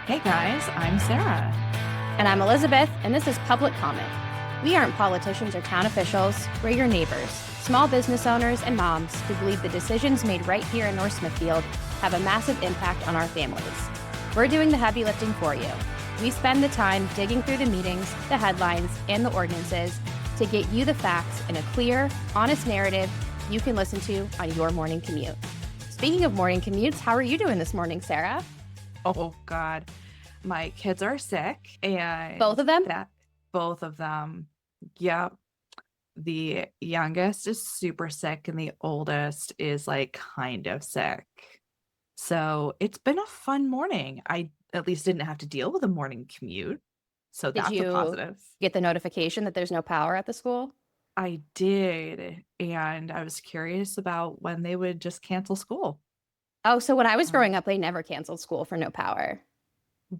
Hey guys, I'm Sarah. And I'm Elizabeth, and this is Public Comment. We aren't politicians or town officials. We're your neighbors, small business owners and moms who believe the decisions made right here in North Smithfield have a massive impact on our families. We're doing the heavy lifting for you. We spend the time digging through the meetings, the headlines, and the ordinances to get you the facts in a clear, honest narrative you can listen to on your morning commute. Speaking of morning commutes, how are you doing this morning, Sarah? Oh God, my kids are sick, and Both of them? both of them. Yep. The youngest is super sick, and the oldest is like kind of sick. So it's been a fun morning. I at least didn't have to deal with a morning commute. So Did that's a you positive. get the notification that there's no power at the school? I did, and I was curious about when they would just cancel school. Oh, so when I was Um, growing up, they never canceled school for no power.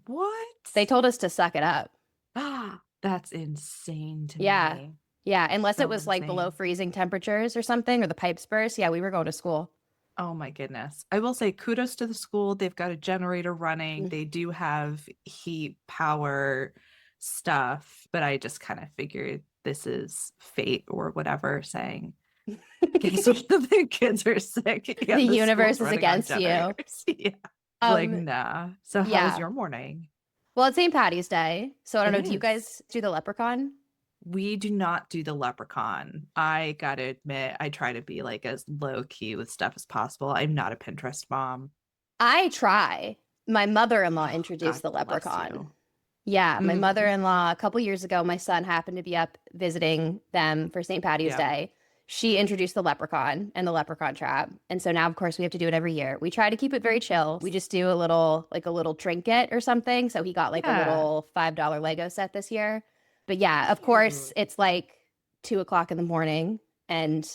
what? They told us to suck it up. Ah, that's insane to Yeah. me. Yeah. Unless it So was like below insane. freezing temperatures or something, or the pipes burst. Yeah, we were going to school. Oh my goodness. I will say kudos to the school. They've got a generator running. Mm. They do have heat power stuff, but I just kind of figured this is fate or whatever saying guess what, the kids are sick. Yeah, The the universe school's is running on against you. generators. Yeah. Like, Um, nah. So how was yeah. your morning? Well, it's St. Patty's Day. So I don't It know, do you is. guys do the leprechaun? We do not do the leprechaun. I gotta admit, I try to be like as low key with stuff as possible. I'm not a Pinterest mom. I try. My mother-in-law Oh, introduced God the bless leprechaun. you. Yeah, my Mm, mother-in-law, a couple years ago, my son happened to be up visiting them for St. Patty's yeah. Day. She introduced the leprechaun and the leprechaun trap. And so now, of course, we have to do it every year. We try to keep it very chill. We just do a little trinket or something. So he got like a Yeah. little $5 Lego set this year. But yeah, of course, Cute. it's like 2 o'clock in the morning. And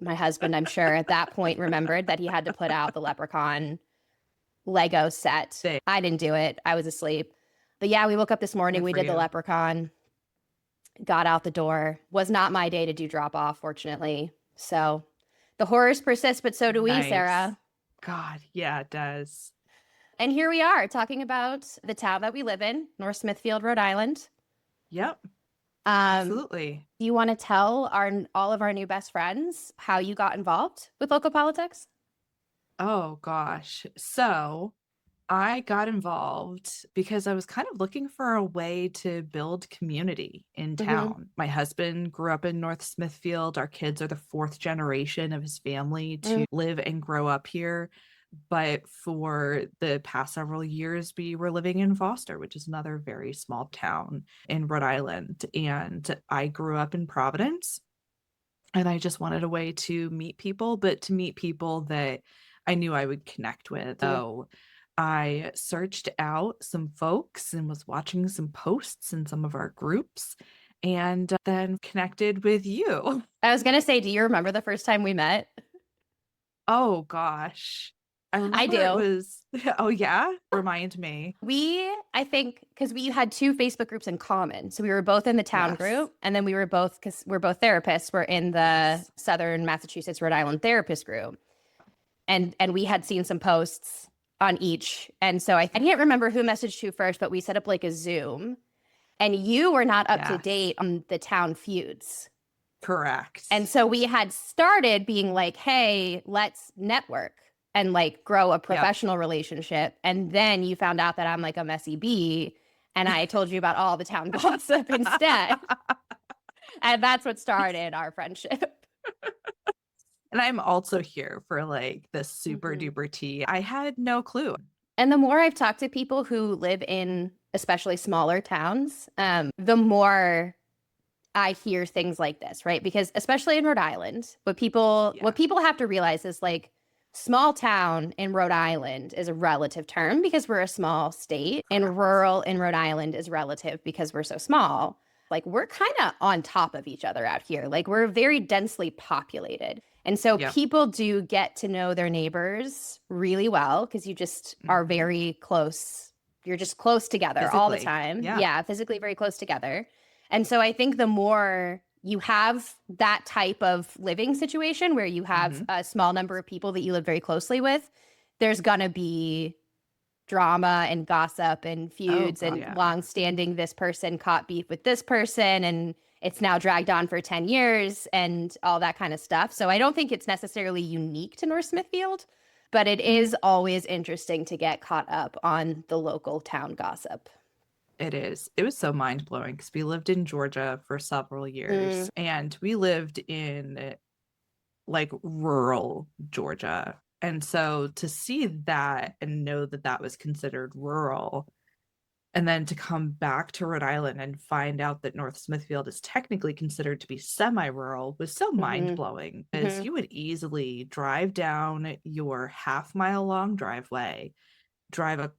my husband, I'm sure at that point remembered that he had to put out the leprechaun Lego set. They, I didn't do it. I was asleep. But yeah, we woke up this morning, good we for did the you. leprechaun, got out the door. Was not my day to do drop off, fortunately. So the horrors persist, but so do we, Nice. Sarah. God, yeah, it does. And here we are talking about the town that we live in, North Smithfield, Rhode Island. Yep, Um, absolutely. do you want to tell our all of our new best friends how you got involved with local politics? Oh gosh. So I got involved because I was kind of looking for a way to build community in Mm-hmm. town. My husband grew up in North Smithfield. Our kids are the fourth generation of his family to live and grow up here. But for the past several years, we were living in Foster, which is another very small town in Rhode Island. And I grew up in Providence. And I just wanted a way to meet people, but to meet people that I knew I would connect with. Mm-hmm. So I searched out some folks and was watching some posts in some of our groups and then connected with you. I was gonna say, do you remember the first time we met? Oh gosh. I I remember it do. was, oh yeah, remind me. I think, because we had two Facebook groups in common. So we were both in the town Yes. group, and then we were both, because we're both therapists, we're in the Yes. Southern Massachusetts, Rhode Island therapist group. And we had seen some posts on each. And so I can't remember who messaged who first, but we set up like a Zoom. And you were not up to Yes. date on the town feuds. And Correct. so we had started being like, hey, let's network and like grow a Yep. professional relationship. And then you found out that I'm like a messy bee. And I told you about all the town gossip instead. And that's what started our friendship. And I'm also here for like the super Mhm. duper tea. I had no clue. And the more I've talked to people who live in especially smaller towns, the more I hear things like this, right? Because especially in Rhode Island, Yeah. what people have to realize is like small town in Rhode Island is a relative term because we're a small state, and Correct. rural in Rhode Island is relative because we're so small. Like we're kind of on top of each other out here. Like we're very densely populated. And so Yep. people do get to know their neighbors really well because you just are Mhm. very close. You're just close together all the Physically. time. Yeah. Yeah, physically very close together. And so I think the more you have that type of living situation where you have Hmm. a small number of people that you live very closely with, there's going to be drama and gossip and Oh feuds God, and yeah. long-standing this person caught beef with this person and it's now dragged on for 10 years and all that kind of stuff. So I don't think it's necessarily unique to North Smithfield, but it is always interesting to get caught up on the local town gossip. It is. It was so mind-blowing because we lived in Georgia for several Mm, years and we lived in like rural Georgia. And so to see that and know that that was considered rural, and then to come back to Rhode Island and find out that North Smithfield is technically considered to be semi-rural was so mhm, mind-blowing because mhm, you would easily drive down your half-mile long driveway, drive a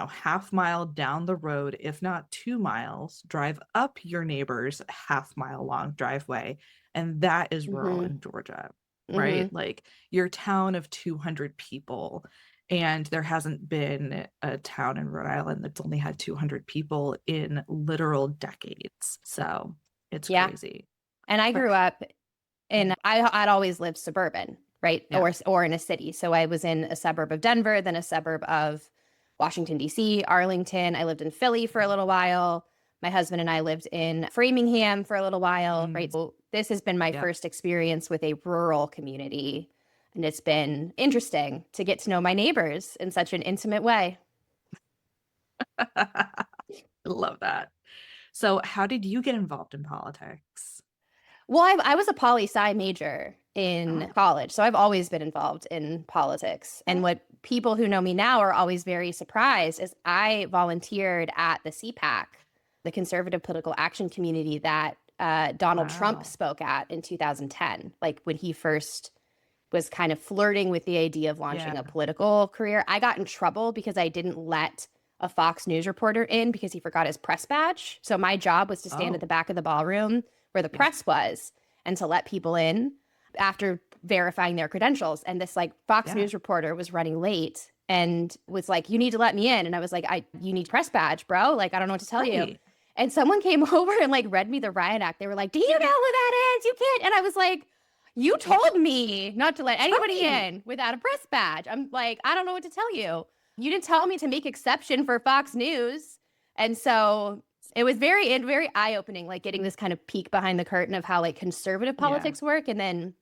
half mile down the road, if not 2 miles, drive up your neighbor's half-mile long driveway, and that is rural mhm, in Georgia, right? mhm. Like your town of 200 people, and there hasn't been a town in Rhode Island that's only had 200 people in literal decades. So it's Yeah. crazy. And I But grew up yeah, and I'd always lived suburban, right? yeah. Or in a city. So I was in a suburb of Denver, then a suburb of Washington, D.C., Arlington. I lived in Philly for a little while. My husband and I lived in Framingham for a little while, right? Mm, So this has been my yep. first experience with a rural community. And it's been interesting to get to know my neighbors in such an intimate way. I love that. So how did you get involved in politics? Well, I was a poli sci major in Oh, college, so I've always been involved in politics. And okay. what people who know me now are always very surprised is I volunteered at the CPAC, the Conservative Political Action Community that Donald Trump Wow. spoke at in 2010, like when he first was kind of flirting with the idea of Yeah. launching a political career. I got in trouble because I didn't let a Fox News reporter in because he forgot his press badge. So my job was to stand at Oh, the back of the ballroom where the yeah. press was and to let people in after verifying their credentials. And this like Fox Yeah. News reporter was running late and was like, "You need to let me in." And I was like, you need press badge, bro. Like, I don't know what to tell you." Right. And someone came over and like read me the riot act. They were like, "Do you know who that is? You can't." And I was like, "You told me not to let anybody Right. in without a press badge." I'm like, "I don't know what to tell you. You didn't tell me to make exception for Fox News." And so it was very eye-opening, like getting this kind of peek behind the curtain of how like conservative Yeah. politics work. And then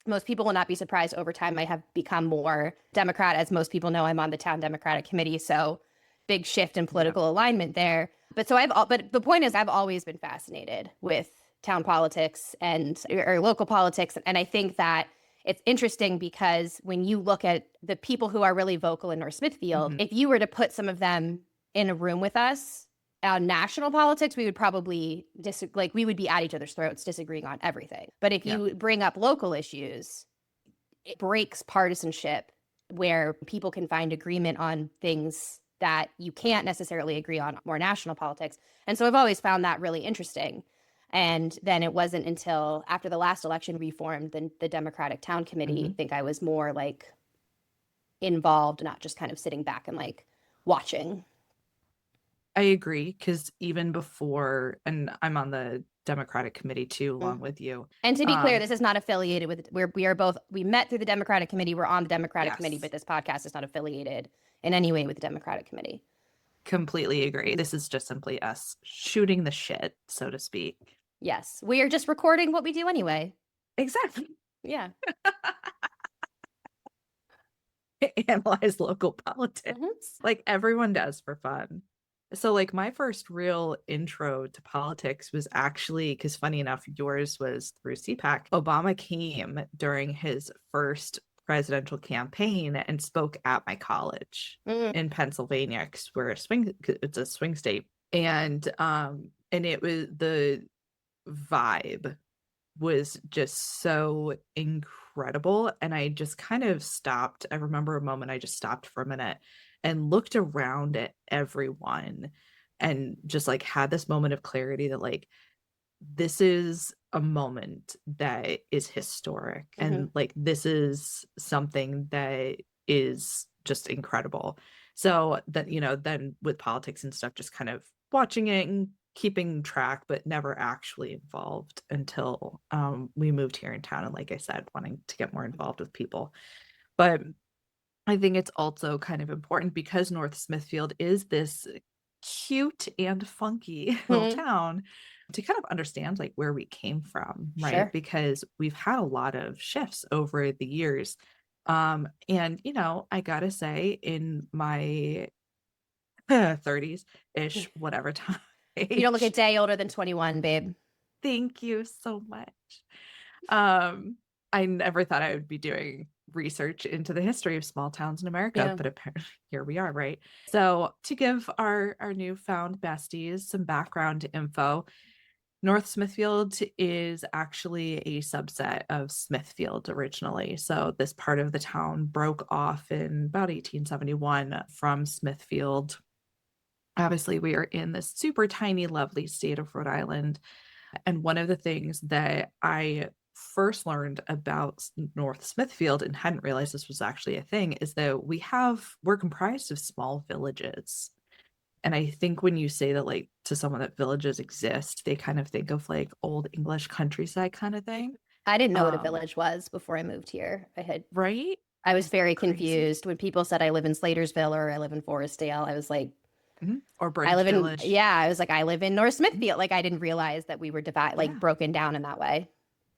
most people will not be surprised over time I have become more Democrat. As most people know, I'm on the town Democratic Committee. So big shift in Yep. political alignment there. But the point is, I've always been fascinated with town politics and or local politics. And I think that it's interesting because when you look at the people who are really vocal in North Smithfield, Hmm. if you were to put some of them in a room with us on national politics, we would probably like we would be at each other's throats disagreeing on everything. But if Yep. you bring up local issues, it breaks partisanship where people can find agreement on things that you can't necessarily agree on more national politics. And so I've always found that really interesting. And then it wasn't until after the last election we formed the Democratic Town Committee, I Hmm. think I was more like involved, not just kind of sitting back and like watching. I agree because even before, and I'm on the Democratic Committee too, Mm. along with you. And to be clear, Um, this is not affiliated with we are both we met through the Democratic Committee. We're on the Democratic Committee, yes, but this podcast is not affiliated in any way with the Democratic Committee. completely agree. This is just simply us shooting the shit, so to speak. Yes, we are just recording what we do anyway. Exactly. Yeah. Analyze local Hmm. politics like everyone does for fun. So, like, my first real intro to politics was actually because, funny enough, yours was through CPAC. Obama came during his first presidential campaign and spoke at my college Mm. in Pennsylvania because it's a swing state. And it was the vibe was just so incredible. And I just kind of stopped. I remember a moment I just stopped for a minute and looked around at everyone and just like had this moment of clarity that like this is a moment that is historic Hmm. and like this is something that is just incredible. So that, then with politics and stuff, just kind of watching it and keeping track, but never actually involved until we moved here in town. And like I said, wanting to get more involved with people. But I think it's also kind of important because North Smithfield is this cute and funky little Mhm. town to kind of understand like where we came from, right? Sure. Because we've had a lot of shifts over the years. And I gotta say, in my 30s ish, whatever time You don't look a age. day older than 21, babe. Thank you so much. Um, I never thought I would be doing research into the history of small towns in America, Yeah. but apparently here we are, right? So, to give our newfound besties some background info, North Smithfield is actually a subset of Smithfield originally. So, this part of the town broke off in about 1871 from Smithfield. Obviously, we are in this super tiny, lovely state of Rhode Island. And one of the things that I first learned about North Smithfield and hadn't realized this was actually a thing is that we're comprised of small villages. And I think when you say that like to someone that villages exist, they kind of think of like old English countryside kind of thing. I didn't know what a Um, village was before I moved here. right? I was very Crazy. confused when people said I live in Slatersville or I live in Forestdale. I was like, Mhm. Or British Village. yeah, I was like, I live in North Mhm. Smithfield. Like I didn't realize that we were like Yeah. broken down in that way.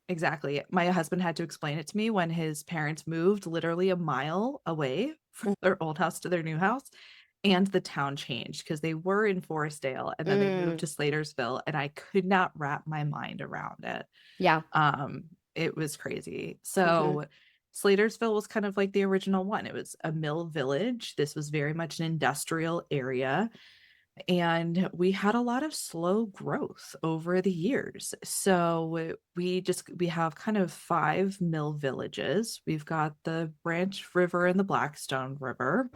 Exactly. My husband had to explain it to me when his parents moved literally a mile away from their old house to their new house, and the town changed because they were in Forestdale and then they moved Mm, to Slatersville, and I could not wrap my mind around it. yeah. Um, it was crazy. Hmm. So Slatersville was kind of like the original one. It was a mill village. This was very much an industrial area. And we had a lot of slow growth over the years. So we have kind of five mill villages. We've got the Branch River and the Blackstone River.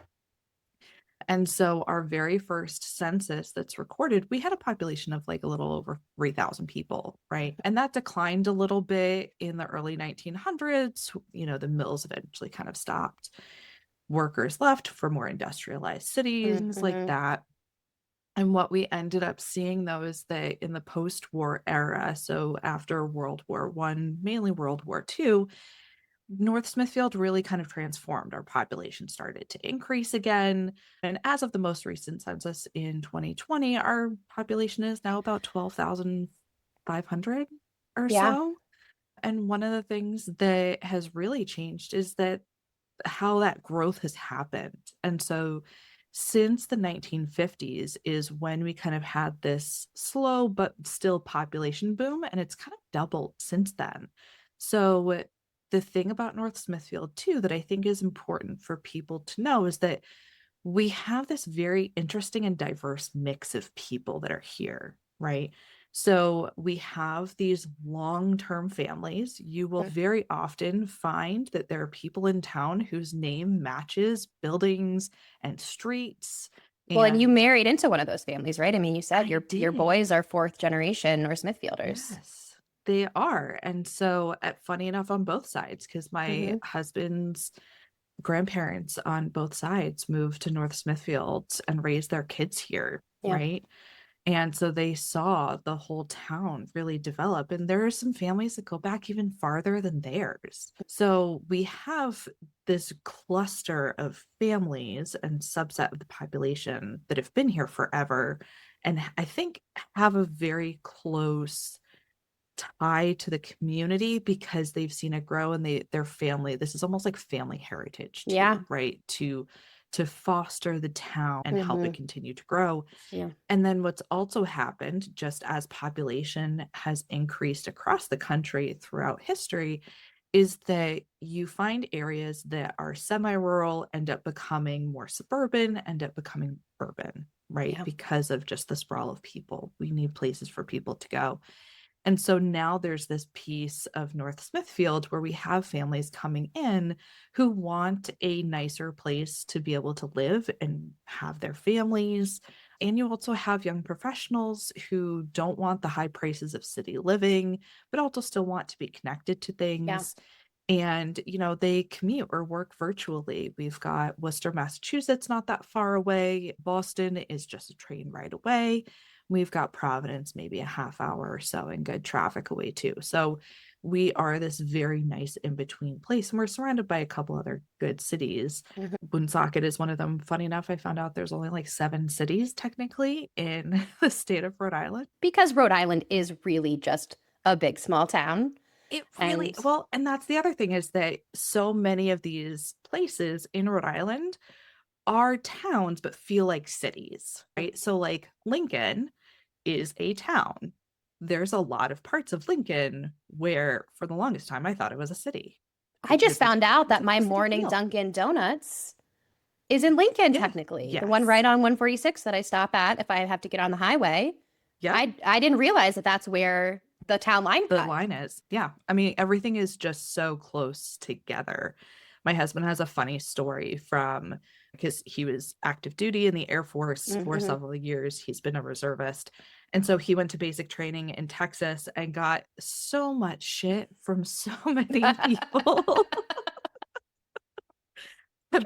And so our very first census that's recorded, we had a population of like a little over 3,000 people, right? And that declined a little bit in the early 1900s. The mills eventually kind of stopped. Workers left for more industrialized cities, things like Hmm. that. And what we ended up seeing though is that in the post-war era, so after World War One, mainly World War Two, North Smithfield really kind of transformed. Our population started to increase again. And as of the most recent census in 2020, our population is now about 12,500 or Yeah. so. And one of the things that has really changed is that how that growth has happened. And so since the 1950s is when we kind of had this slow but still population boom, and it's kind of doubled since then. So the thing about North Smithfield too that I think is important for people to know is that we have this very interesting and diverse mix of people that are here, right? So we have these long term families. You will very often find that there are people in town whose name matches buildings and streets. Well, and you And married into one of those families, right? I mean, you said I your did. boys are fourth generation North Smithfielders. Yes, they are. And so, funny enough, on both sides, because my Hmm. husband's grandparents on both sides moved to North Smithfield and raised their kids here, Yeah. right? And so they saw the whole town really develop. And there are some families that go back even farther than theirs. So we have this cluster of families and subset of the population that have been here forever. And I think have a very close tie to the community because they've seen it grow and their family, this is almost like family heritage Yeah. too, right? To foster the town and help Hmm. it continue to grow. Yeah. And then what's also happened, just as population has increased across the country throughout history, is that you find areas that are semi-rural end up becoming more suburban, end up becoming urban, right? Yeah. Because of just the sprawl of people. We need places for people to go. And so now there's this piece of North Smithfield where we have families coming in who want a nicer place to be able to live and have their families. And you also have young professionals who don't want the high prices of city living, but also still want to be connected to Yeah. things. And, they commute or work virtually. We've got Worcester, Massachusetts, not that far away. Boston is just a train ride away. We've got Providence maybe a half hour or so and good traffic away too. So we are this very nice in between place, and we're surrounded by a couple other good cities. Mhm. Woonsocket is one of them. Funny enough, I found out there's only like 7 cities technically in the state of Rhode Island. Because Rhode Island is really just a big, small town. It really, And well, and that's the other thing is that so many of these places in Rhode Island are towns but feel like cities, right? So like Lincoln is a town. There's a lot of parts of Lincoln where for the longest time I thought it was a city I just because it's found out that a my city morning feel. Dunkin' Donuts is in Lincoln, Yeah. technically. The one Yes. right on 146 that I stop at if I have to get on the highway. Yep. I didn't realize that that's where the town line The cut. line is. Yeah. I mean, everything is just so close together. My husband has a funny story from because he was active duty in the Air Force for Mhm. several years. He's been a reservist. And so he went to basic training in Texas and got so much shit from so many people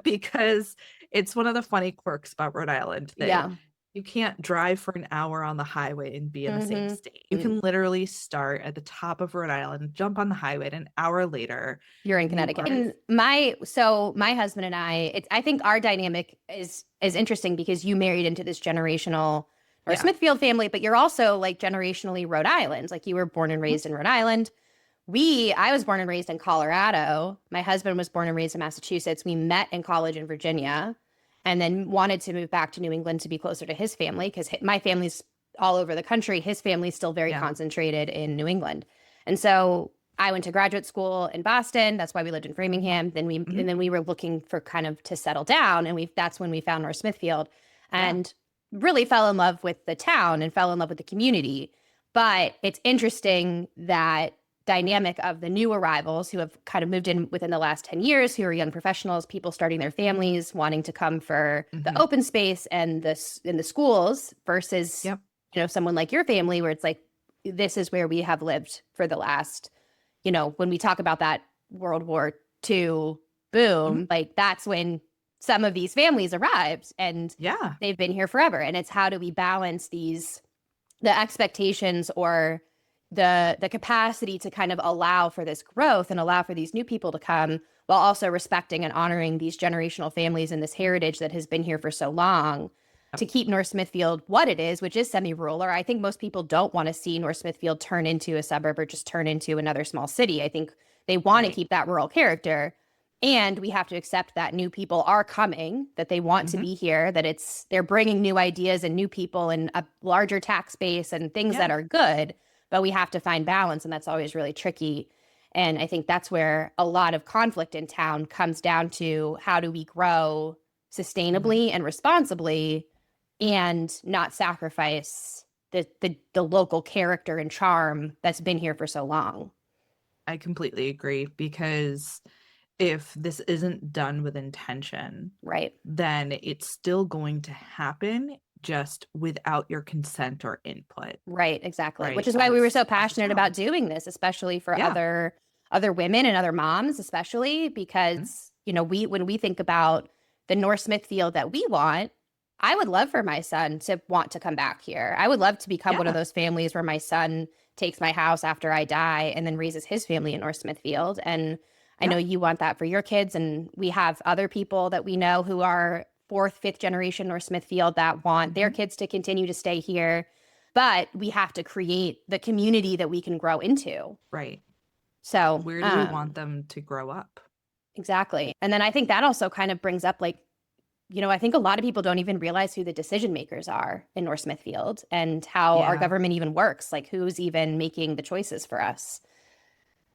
because it's one of the funny quirks about Rhode Island that Yeah. you can't drive for an hour on the highway and be in the same Mhm. state. You can literally start at the top of Rhode Island, jump on the highway, and an hour later, You're in you Connecticut. are. And my husband and I think our dynamic is interesting because you married into this generational or Yeah. Smithfield family, but you're also like generationally Rhode Island. Like you were born and raised in Rhode Island. I was born and raised in Colorado. My husband was born and raised in Massachusetts. We met in college in Virginia and then wanted to move back to New England to be closer to his family because my family's all over the country. His family's still very Yeah. concentrated in New England. And so I went to graduate school in Boston. That's why we lived in Framingham. And then we were looking for kind of to settle down. And that's when we found North Smithfield and really fell in love with the town and fell in love with the community. But it's interesting that dynamic of the new arrivals who have kind of moved in within the last 10 years, who are young professionals, people starting their families, wanting to come for the open space and in the schools versus, someone like your family where it's like, this is where we have lived for the last, when we talk about that World War II boom, like that's when some of these families arrived and they've been here forever. And it's how do we balance the expectations or the capacity to kind of allow for this growth and allow for these new people to come while also respecting and honoring these generational families and this heritage that has been here for so long to keep North Smithfield what it is, which is semi-rural. Or I think most people don't want to see North Smithfield turn into a suburb or just turn into another small city. I think they want to keep that rural character. And we have to accept that new people are coming, that they want to be here, that they're bringing new ideas and new people and a larger tax base and things that are good. But we have to find balance, and that's always really tricky. And I think that's where a lot of conflict in town comes down to how do we grow sustainably and responsibly and not sacrifice the local character and charm that's been here for so long. I completely agree because if this isn't done with intention, right, then it's still going to happen just without your consent or input. Right, exactly. Right? Which is why we were so passionate about doing this, especially for other women and other moms, especially because, when we think about the North Smithfield that we want, I would love for my son to want to come back here. I would love to become one of those families where my son takes my house after I die and then raises his family in North Smithfield. And I know you want that for your kids. And we have other people that we know who are fourth, fifth generation North Smithfield that want their kids to continue to stay here. But we have to create the community that we can grow into. Right. So where do we want them to grow up? Exactly. And then I think that also kind of brings up I think a lot of people don't even realize who the decision makers are in North Smithfield and how our government even works, like who's even making the choices for us.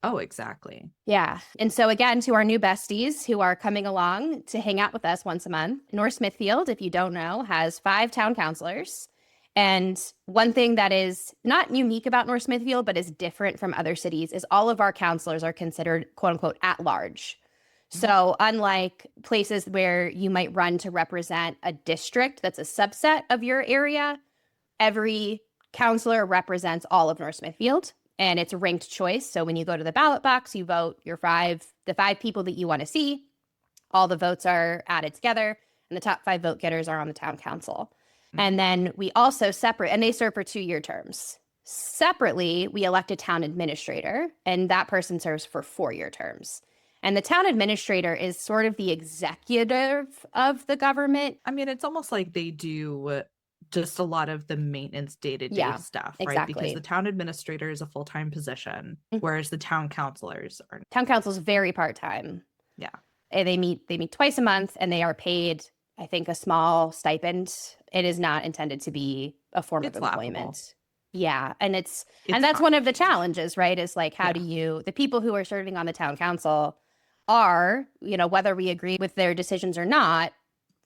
Oh, exactly. Yeah. And so again, to our new besties who are coming along to hang out with us once a month, North Smithfield, if you don't know, has 5 town councilors. And one thing that is not unique about North Smithfield, but is different from other cities is all of our councilors are considered quote unquote at large. So unlike places where you might run to represent a district that's a subset of your area, every counselor represents all of North Smithfield. And it's a ranked choice. So when you go to the ballot box, you vote the 5 people that you want to see. All the votes are added together, and the top 5 vote getters are on the town council. And then we also separate, and they serve for 2-year terms. Separately, we elect a town administrator, and that person serves for 4-year terms. And the town administrator is sort of the executive of the government. I mean, it's almost like they do just a lot of the maintenance day-to-day Yeah, stuff, right? Because the exactly. town administrator is a full-time position, Mhm. whereas the town councilors are, Town council is very part-time. yeah, And they meet twice a month, and they are paid, I think, a small stipend. It is not intended to be a form of it's laughable. employment. Yeah, and It's that's one pocket of the change. challenges, right? Is like, how Yeah. do you, the people who are serving on the town council are, whether we agree with their decisions or not,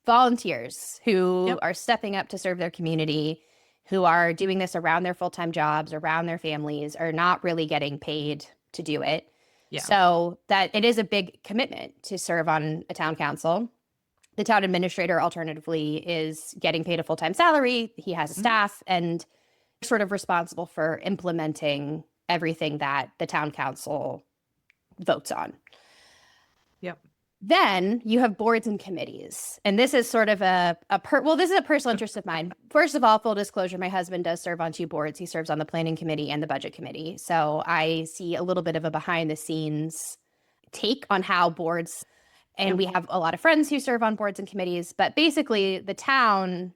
volunteers who Yep. are stepping up to serve their community, who are doing this around their full-time jobs, around their families, are not really getting paid to do it. Yeah. So that it is a big commitment to serve on a town council. The town administrator, alternatively, is getting paid a full-time salary. He has a Mhm. staff and sort of responsible for implementing everything that the town council votes on. Yep. Then you have boards and committees. And this is sort of this is a personal interest of mine. First of all, full disclosure, my husband does serve on 2 boards. He serves on the planning committee and the budget committee. So I see a little bit of a behind the scenes take on how boards, and we have a lot of friends who serve on boards and committees, but basically the town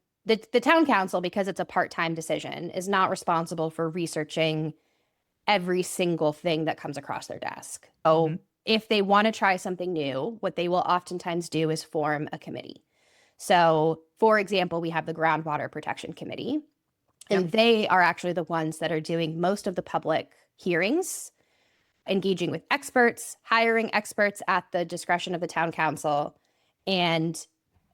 council, because it's a part-time decision, is not responsible for researching every single thing that comes across their desk. So Mhm. if they want to try something new, what they will oftentimes do is form a committee. So, for example, we have the Groundwater Protection Committee, and Yep. they are actually the ones that are doing most of the public hearings, engaging with experts, hiring experts at the discretion of the town council, and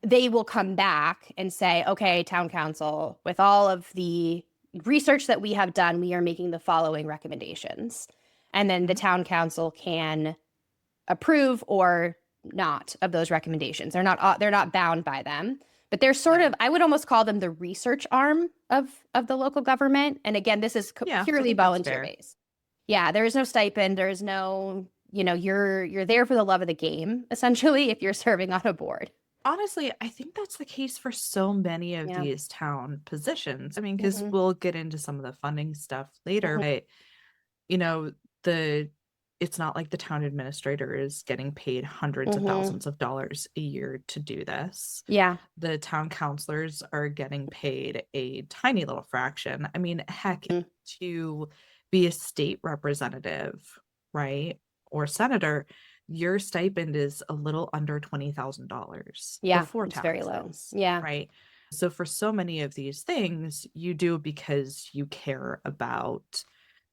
they will come back and say, okay, town council, with all of the research that we have done, we are making the following recommendations. And then the Mhm. town council can approve or not of those recommendations. They're not bound by them, but they're sort Yeah. of, I would almost call them the research arm of the local government. And again, this is Yeah. I purely think that's volunteer fair. based. Yeah, there is no stipend. There is no, you're there for the love of the game, essentially, if you're serving on a board. Honestly, I think that's the case for so many of Yeah. these town positions. I mean, because Hmm. we'll get into some of the funding stuff later, Hmm. but you know, the it's not like the town administrator is getting paid hundreds of Hmm. thousands of dollars a year to do this. Yeah. The town councilors are getting paid a tiny little fraction. I mean, heck, Mm. to be a state representative, right? Or senator, your stipend is a little under $20,000 Yeah. before It's very low. taxes, Yeah. right? So for so many of these things, you do because you care about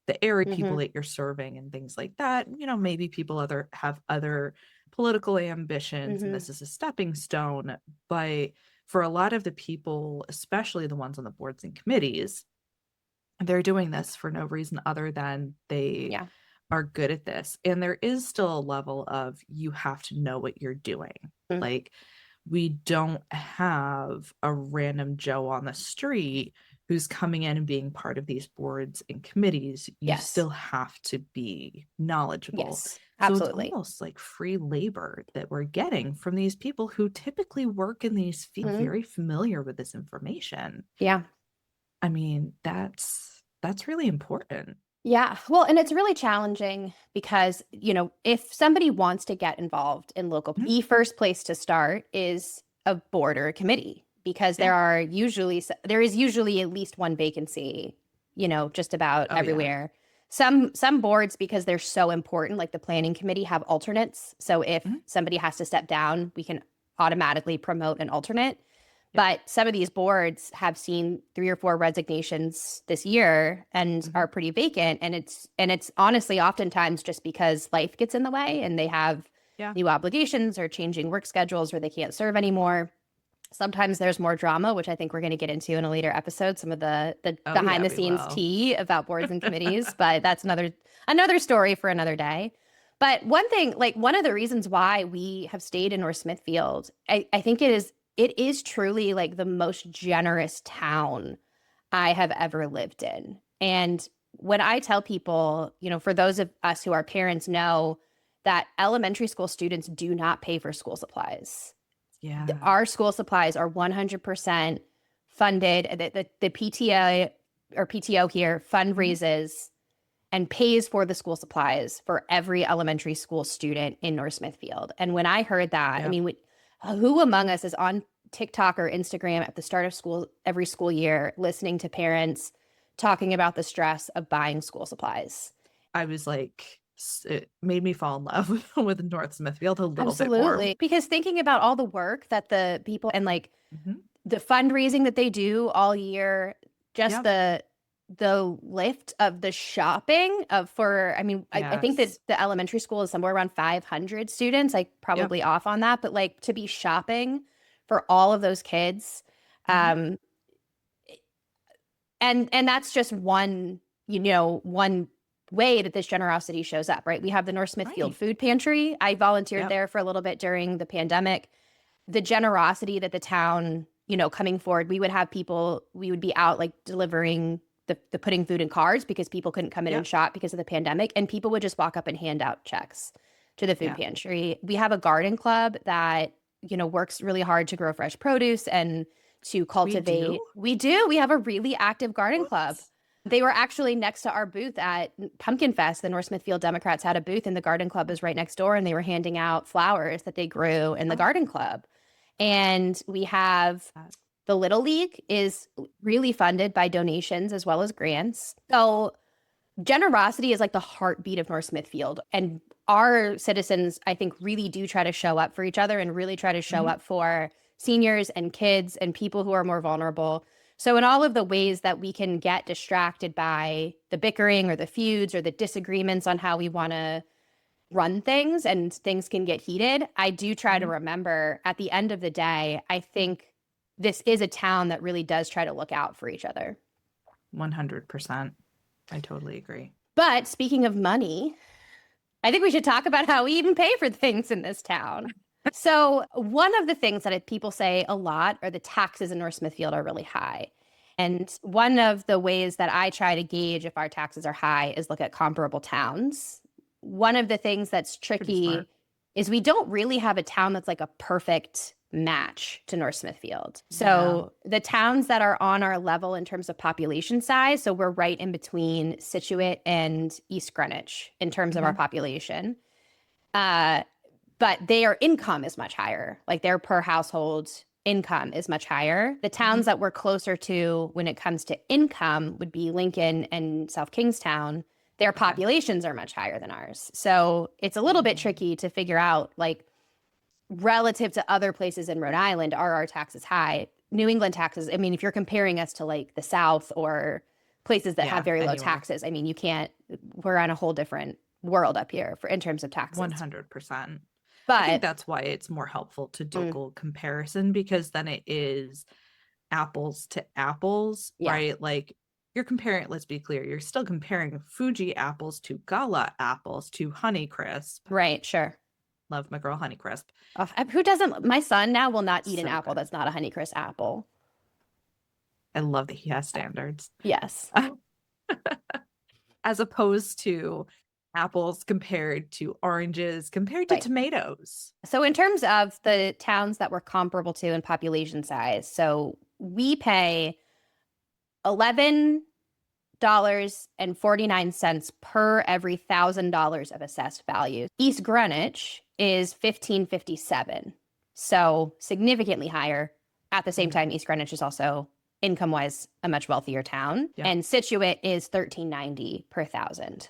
the area people Hmm. that you're serving and things like that. Maybe people have other political ambitions and Hmm. this is a stepping stone. But for a lot of the people, especially the ones on the boards and committees, they're doing this for no reason other than they Yeah. are good at this. And there is still a level of you have to know what you're doing. Mm. Like, we don't have a random Joe on the street who's coming in and being part of these boards and committees. You Yes. still have to be knowledgeable. Yes. So it's Absolutely. almost like free labor that we're getting from these people who typically work in these fields, Mhm. very familiar with this information. Yeah. I mean, that's really important. Yeah. Well, and it's really challenging because, if somebody wants to get involved in local, Mhm. the first place to start is a board or a committee, because Yeah. there is usually at least one vacancy, just about Oh, yeah. everywhere. Some boards, because they're so important, like the planning committee, have alternates. So if Mhm. somebody has to step down, we can automatically promote an alternate. Yep. But some of these boards have seen 3 or 4 resignations this year and Mhm. are pretty vacant. And it's honestly oftentimes just because life gets in the way and they have Yeah. new obligations or changing work schedules or they can't serve anymore. Sometimes there's more drama, which I think we're going to get into in a later episode, some of the Oh, yeah, behind the we scenes will. tea about boards and committees, but that's another story for another day. But one thing, like one of the reasons why we have stayed in North Smithfield, I think it is truly like the most generous town I have ever lived in. And when I tell people, for those of us who are parents know that elementary school students do not pay for school supplies. Yeah. Our school supplies are 100% funded, the PTA or PTO here fundraises and pays for the school supplies for every elementary school student in North Smithfield. And when I heard that, I mean, who among us is on TikTok or Instagram at the start of school, every school year, listening to parents talking about the stress of buying school supplies? I was like, it made me fall in love with North Smithfield a little bit more. Absolutely. Because thinking about all the work that the people and like the fundraising that they do all year, just the lift of the shopping I think that the elementary school is somewhere around 500 students, like probably off on that, but like to be shopping for all of those kids. And that's just one way that this generosity shows up, right? We have the North Smithfield Food Pantry. I volunteered there for a little bit during the pandemic. The generosity that the town, coming forward, we would have people, we would be out like delivering the putting food in cars because people couldn't come in and shop because of the pandemic. And people would just walk up and hand out checks to the food pantry. We have a garden club that, works really hard to grow fresh produce and to cultivate. We do. We have a really active garden club. They were actually next to our booth at Pumpkin Fest. The North Smithfield Democrats had a booth and the garden club is right next door, and they were handing out flowers that they grew in the garden club. And we have the Little League is really funded by donations as well as grants. So generosity is like the heartbeat of North Smithfield. And our citizens, I think, really do try to show up for each other and really try to show up for seniors and kids and people who are more vulnerable. So in all of the ways that we can get distracted by the bickering or the feuds or the disagreements on how we want to run things and things can get heated, I do try to remember at the end of the day, I think this is a town that really does try to look out for each other. 100%. I totally agree. But speaking of money, I think we should talk about how we even pay for things in this town. So one of the things that people say a lot are the taxes in North Smithfield are really high. And one of the ways that I try to gauge if our taxes are high is look at comparable towns. One of the things that's tricky is we don't really have a town that's like a perfect match to North Smithfield. So the towns that are on our level in terms of population size, so we're right in between Scituate and East Greenwich in terms of our population. But their income is much higher. Like their per household income is much higher. The towns that we're closer to when it comes to income would be Lincoln and South Kingstown. Their populations are much higher than ours. So it's a little bit tricky to figure out, like, relative to other places in Rhode Island, are our taxes high? New England taxes, I mean, if you're comparing us to like the South or places that have very low taxes, I mean, you can't, we're on a whole different world up here in terms of taxes. 100%. But I think that's why it's more helpful to local comparison, because then it is apples to apples, right? Like you're comparing, let's be clear, you're still comparing Fuji apples to Gala apples to Honeycrisp. Right, sure. Love my girl Honeycrisp. Oh, who doesn't? My son now will not eat an apple that's not a Honeycrisp apple. I love that he has standards. Yes. As opposed to apples compared to oranges, compared to tomatoes. So in terms of the towns that we're comparable to in population size, so we pay $11.49 per every $1,000 of assessed value. East Greenwich is $15.57, so significantly higher. At the same time, East Greenwich is also income-wise a much wealthier town, and Scituate is $13.90 per thousand.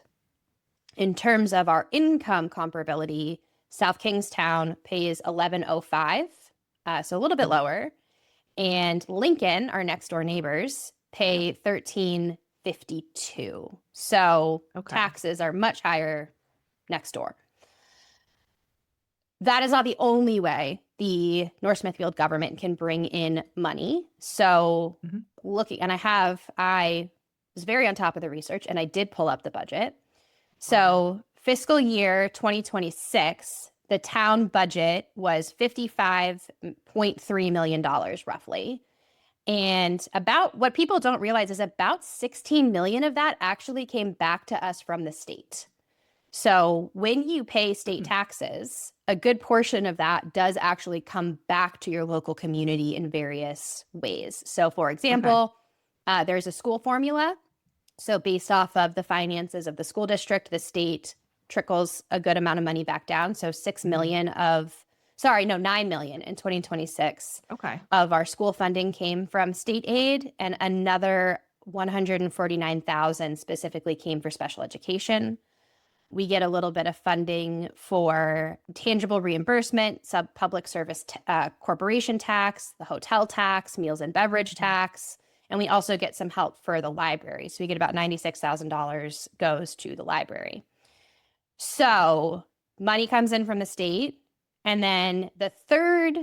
In terms of our income comparability, South Kingstown pays $11.05, so a little bit lower, and Lincoln, our next door neighbors, pay $13.52. So taxes are much higher next door. That is not the only way the North Smithfield government can bring in money. So looking, and I was very on top of the research, and I did pull up the budget. So fiscal year 2026, the town budget was $55.3 million roughly. And about what people don't realize is about 16 million of that actually came back to us from the state. So when you pay state taxes, a good portion of that does actually come back to your local community in various ways. So, for Okay. example, there's a school formula. So, based off of the finances of the school district, the state trickles a good amount of money back down. So, 6 Mhm. million of, sorry, no, 9 million in 2026 Okay. of our school funding came from state aid, and another 149,000 specifically came for special education. We get a little bit of funding for tangible reimbursement, sub public service corporation tax, the hotel tax, meals and beverage Mhm. tax, and we also get some help for the library. So we get about $96,000 goes to the library. So money comes in from the state, and then the third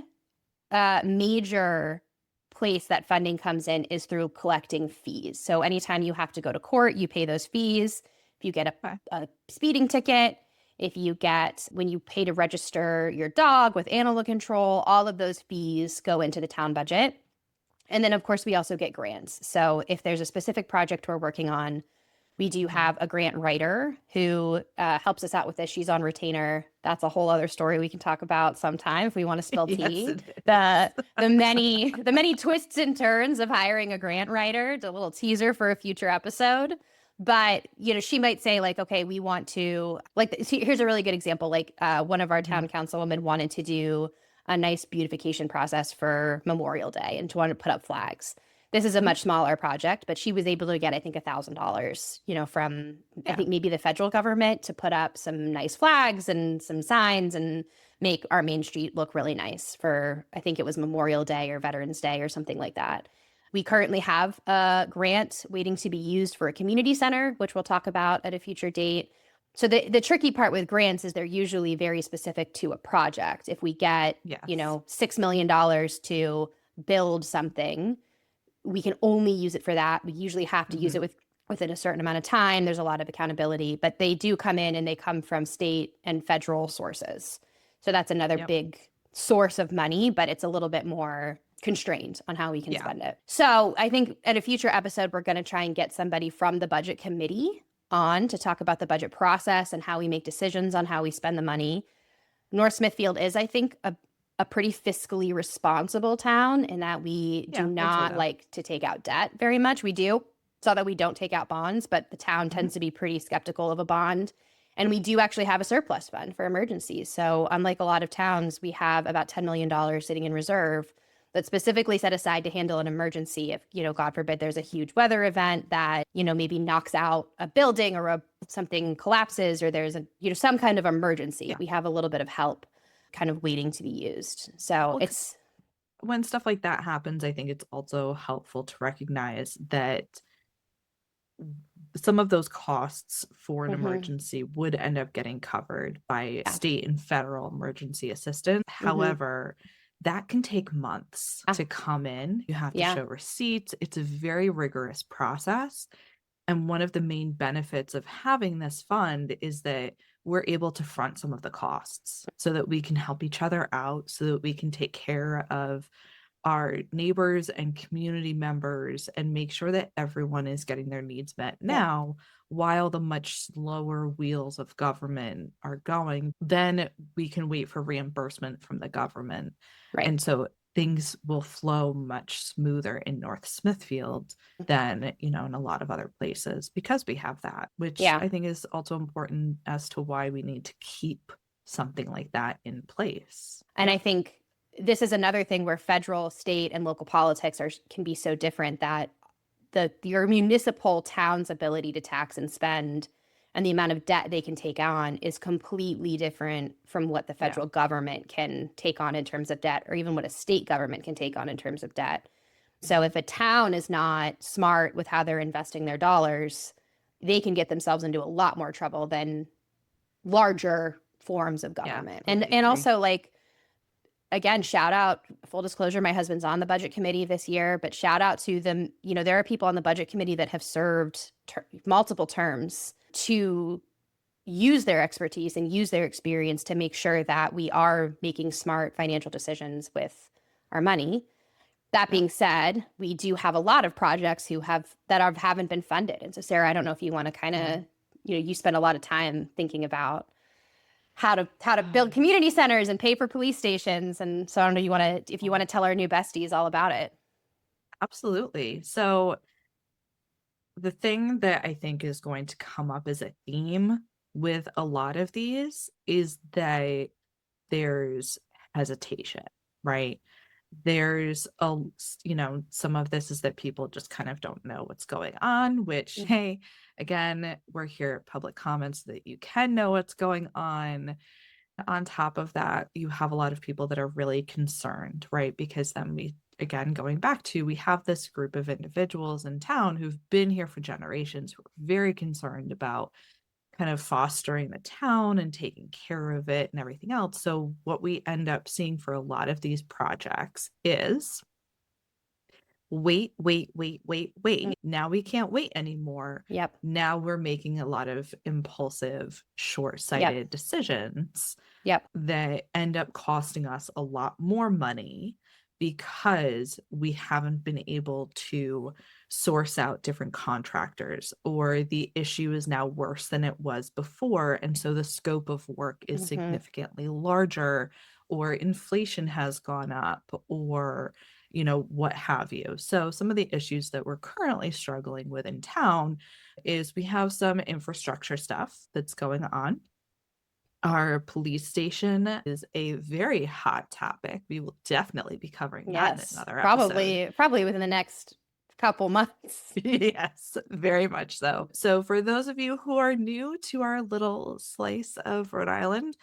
major place that funding comes in is through collecting fees. So anytime you have to go to court, you pay those fees. If you get Okay. a speeding ticket, if you get when you pay to register your dog with animal control, all of those fees go into the town budget. And then, of course, we also get grants. So if there's a specific project we're working on, we do Mhm. have a grant writer who helps us out with this. She's on retainer. That's a whole other story we can talk about sometime if we want to spill Yes, tea. it The is. the many twists and turns of hiring a grant writer. It's a little teaser for a future episode. But she might say like, okay, we want to like. Here's a really good example. Like one of our Mhm. town councilwomen wanted to do a nice beautification process for Memorial Day and wanted to put up flags. This is a Mhm. much smaller project, but she was able to get, I think, $1,000, from I Yeah. think maybe the federal government to put up some nice flags and some signs and make our main street look really nice for, I think it was Memorial Day or Veterans Day or something like that. We currently have a grant waiting to be used for a community center, which we'll talk about at a future date. So the tricky part with grants is they're usually very specific to a project. If we get, Yes. $6 million to build something, we can only use it for that. We usually have to use Mhm. it within a certain amount of time. There's a lot of accountability, but they do come in and they come from state and federal sources. So that's another Yep. big source of money, but it's a little bit more constrained on how we can Yeah. spend it. So I think at a future episode, we're going to try and get somebody from the budget committee on to talk about the budget process and how we make decisions on how we spend the money. North Smithfield is, I think, a pretty fiscally responsible town in that we do Yeah, I'd say not that. like to take out debt very much. We do. It's not that we don't take out bonds, but the town Mhm. tends to be pretty skeptical of a bond. And we do actually have a surplus fund for emergencies. So, unlike a lot of towns, we have about $10 million sitting in reserve that's specifically set aside to handle an emergency if, God forbid, there's a huge weather event that, maybe knocks out a building or something collapses or there's some kind of emergency. Yeah. We have a little bit of help kind of waiting to be used. So Well, 'cause it's when stuff like that happens, I think it's also helpful to recognize that some of those costs for an hmm emergency would end up getting covered by yeah. state and federal emergency assistance. hmm However, that can take months yeah. to come in. You have to Yeah. show receipts. It's a very rigorous process. And one of the main benefits of having this fund is that we're able to front some of the costs so that we can help each other out, so that we can take care of our neighbors and community members and make sure that everyone is getting their needs met Yeah. now while the much slower wheels of government are going. Then we can wait for reimbursement from the government. Right. And so things will flow much smoother in North Smithfield than, in a lot of other places because we have that, which Yeah. I think is also important as to why we need to keep something like that in place. And I think this is another thing where federal, state, and local politics can be so different that your municipal town's ability to tax and spend and the amount of debt they can take on is completely different from what the Yeah. federal government can take on in terms of debt, or even what a state government can take on in terms of debt. So if a town is not smart with how they're investing their dollars, they can get themselves into a lot more trouble than larger forms of Yeah, government. And totally and agree. also, like, again, shout out, full disclosure, my husband's on the budget committee this year, but shout out to them. There are people on the budget committee that have served multiple terms to use their expertise and use their experience to make sure that we are making smart financial decisions with our money. That Yeah. being said, we do have a lot of projects haven't been funded. And so, Sarah, I don't know if you want to kind Mhm. of you spend a lot of time thinking about how to build community centers and pay for police stations. And so I don't know, if you want to tell our new besties all about it. Absolutely. So the thing that I think is going to come up as a theme with a lot of these is that there's hesitation, right? There's some of this is that people just kind of don't know what's going on, which, hey, again, we're here at public comments so that you can know what's going on. On top of that, you have a lot of people that are really concerned, right? Because then again, going back to, we have this group of individuals in town who've been here for generations, who are very concerned about kind of fostering the town and taking care of it and everything else. So what we end up seeing for a lot of these projects is wait. Now we can't wait anymore. Yep. Now we're making a lot of impulsive, short-sighted decisions that end up costing us a lot more money because we haven't been able to source out different contractors, or the issue is now worse than it was before. And so the scope of work is significantly larger, or inflation has gone up, or what have you. So some of the issues that we're currently struggling with in town is we have some infrastructure stuff that's going on. Our police station is a very hot topic. We will definitely be covering that in another episode. Probably within the next couple months. Yes, very much so. So for those of you who are new to our little slice of Rhode Island,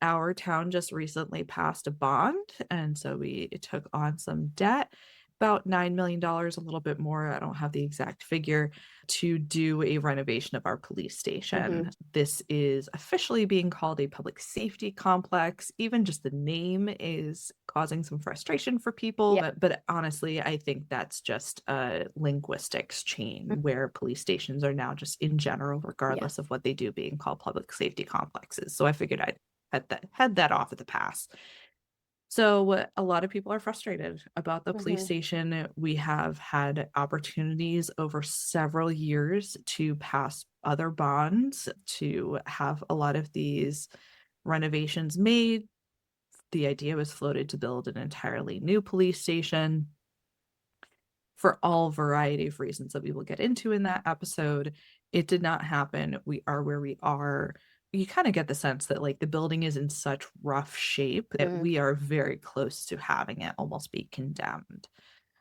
our town just recently passed a bond, and so we took on some debt, about $9 million, a little bit more, I don't have the exact figure, to do a renovation of our police station. This is officially being called a public safety complex. Even just the name is causing some frustration for people. But honestly, I think that's just a linguistics chain where police stations are now just in general, regardless of what they do, being called public safety complexes. So I figured I'd head that off at the pass. So a lot of people are frustrated about the police station. We have had opportunities over several years to pass other bonds to have a lot of these renovations made. The idea was floated to build an entirely new police station for all variety of reasons that we will get into in that episode. It did not happen. We are where we are. You kind of get the sense that like the building is in such rough shape that we are very close to having it almost be condemned.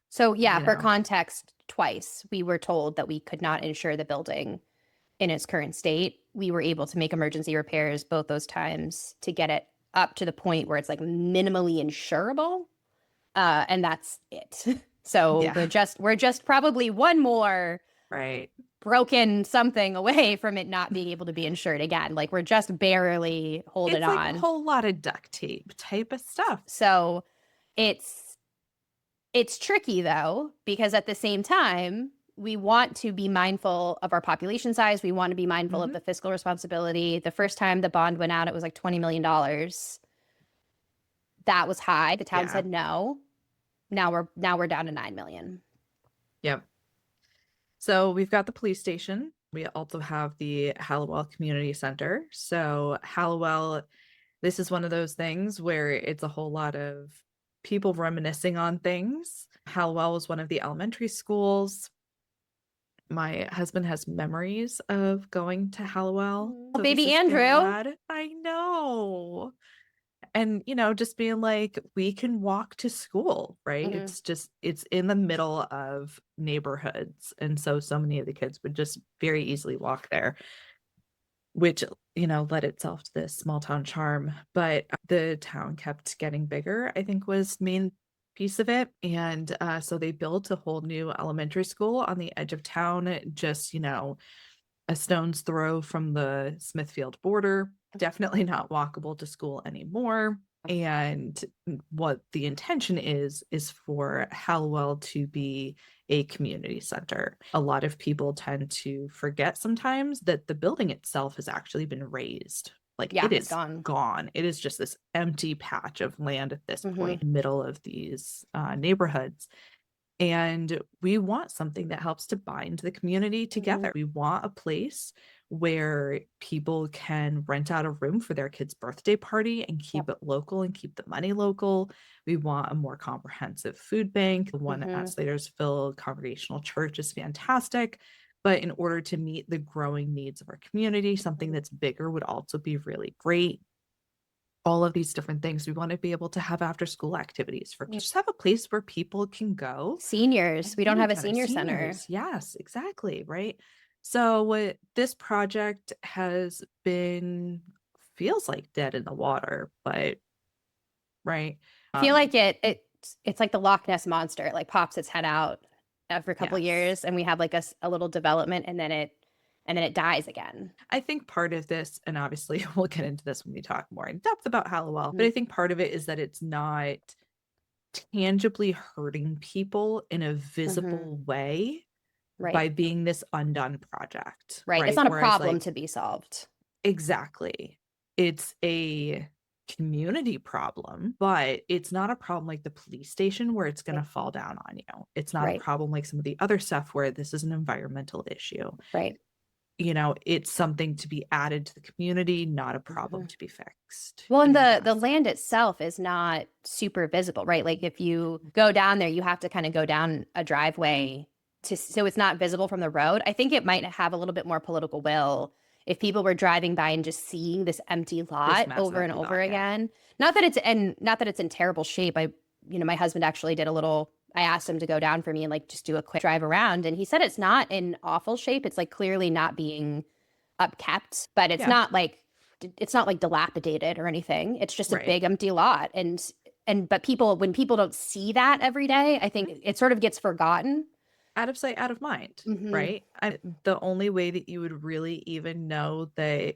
So for context, twice we were told that we could not insure the building in its current state. We were able to make emergency repairs both those times to get it up to the point where it's like minimally insurable. And that's it. So we're just probably one more broken something away from it not being able to be insured again. Like we're just barely holding on. It's like a whole lot of duct tape type of stuff. So it's tricky though, because at the same time, we want to be mindful of our population size. We want to be mindful of the fiscal responsibility. The first time the bond went out, it was like $20 million. That was high. The town said no. Now we're down to 9 million. Yep. So we've got the police station. We also have the Hallowell Community Center. So Hallowell, this is one of those things where it's a whole lot of people reminiscing on things. Hallowell was one of the elementary schools. My husband has memories of going to Hallowell. So baby Andrew. I know. And, just being like, we can walk to school, right? It's in the middle of neighborhoods. And so many of the kids would just very easily walk there, which, led itself to this small town charm. But the town kept getting bigger, I think was the main piece of it. And so they built a whole new elementary school on the edge of town, just, a stone's throw from the Smithfield border. Definitely not walkable to school anymore. And what the intention is for Hallowell to be a community center. A lot of people tend to forget sometimes that the building itself has actually been razed. Like it is gone. It is just this empty patch of land at this point, middle of these neighborhoods. And we want something that helps to bind the community together. We want a place where people can rent out a room for their kid's birthday party and keep Yep. it local and keep the money local. We want a more comprehensive food bank. The one at Slatersville Congregational Church is fantastic. But in order to meet the growing needs of our community, something that's bigger would also be really great. All of these different things. We want to be able to have after school activities for just have a place where people can go Seniors. and We don't meet have a each other. senior center. Seniors. Yes, exactly. Right. So what this project has been feels like dead in the water, but right. I feel like it's like the Loch Ness monster. It like pops its head out every couple Yes. years, and we have like a little development, and then it dies again. I think part of this, and obviously we'll get into this when we talk more in depth about Hallowell, but I think part of it is that it's not tangibly hurting people in a visible way Right. by being this undone project. Right. It's not a problem to be solved. Exactly. It's a community problem, but it's not a problem like the police station where it's going to fall down on you. It's not a problem like some of the other stuff where this is an environmental issue. Right. You know, it's something to be added to the community, not a problem to be fixed. Well, and the land itself is not super visible, right? Like if you go down there, you have to kind of go down a driveway so it's not visible from the road. I think it might have a little bit more political will if people were driving by and just seeing this empty lot over and over again. Not that it's in terrible shape. My husband actually did I asked him to go down for me and like just do a quick drive around, and he said it's not in awful shape. It's like clearly not being upkept, but it's not like dilapidated or anything. It's just a big empty lot. But when people don't see that every day, I think it sort of gets forgotten. Out of sight, out of mind, right? The only way that you would really even know that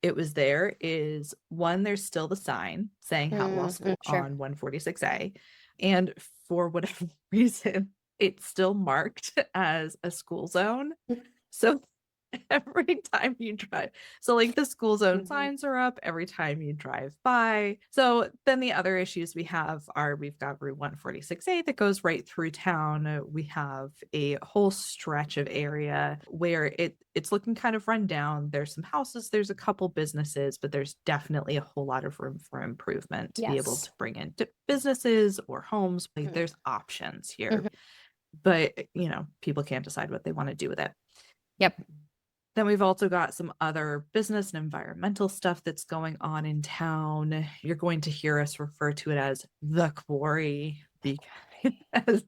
it was there is one, there's still the sign saying Hallowell School on 146A. And for whatever reason, it's still marked as a school zone. So every time you drive, so like the school zone signs are up every time you drive by. So then the other issues we have are we've got Route 146A that goes right through town. We have a whole stretch of area where it's looking kind of run down. There's some houses, there's a couple businesses, but there's definitely a whole lot of room for improvement to be able to bring in businesses or homes. Like there's options here, but people can't decide what they want to do with it. Yep. Then we've also got some other business and environmental stuff that's going on in town. You're going to hear us refer to it as the quarry because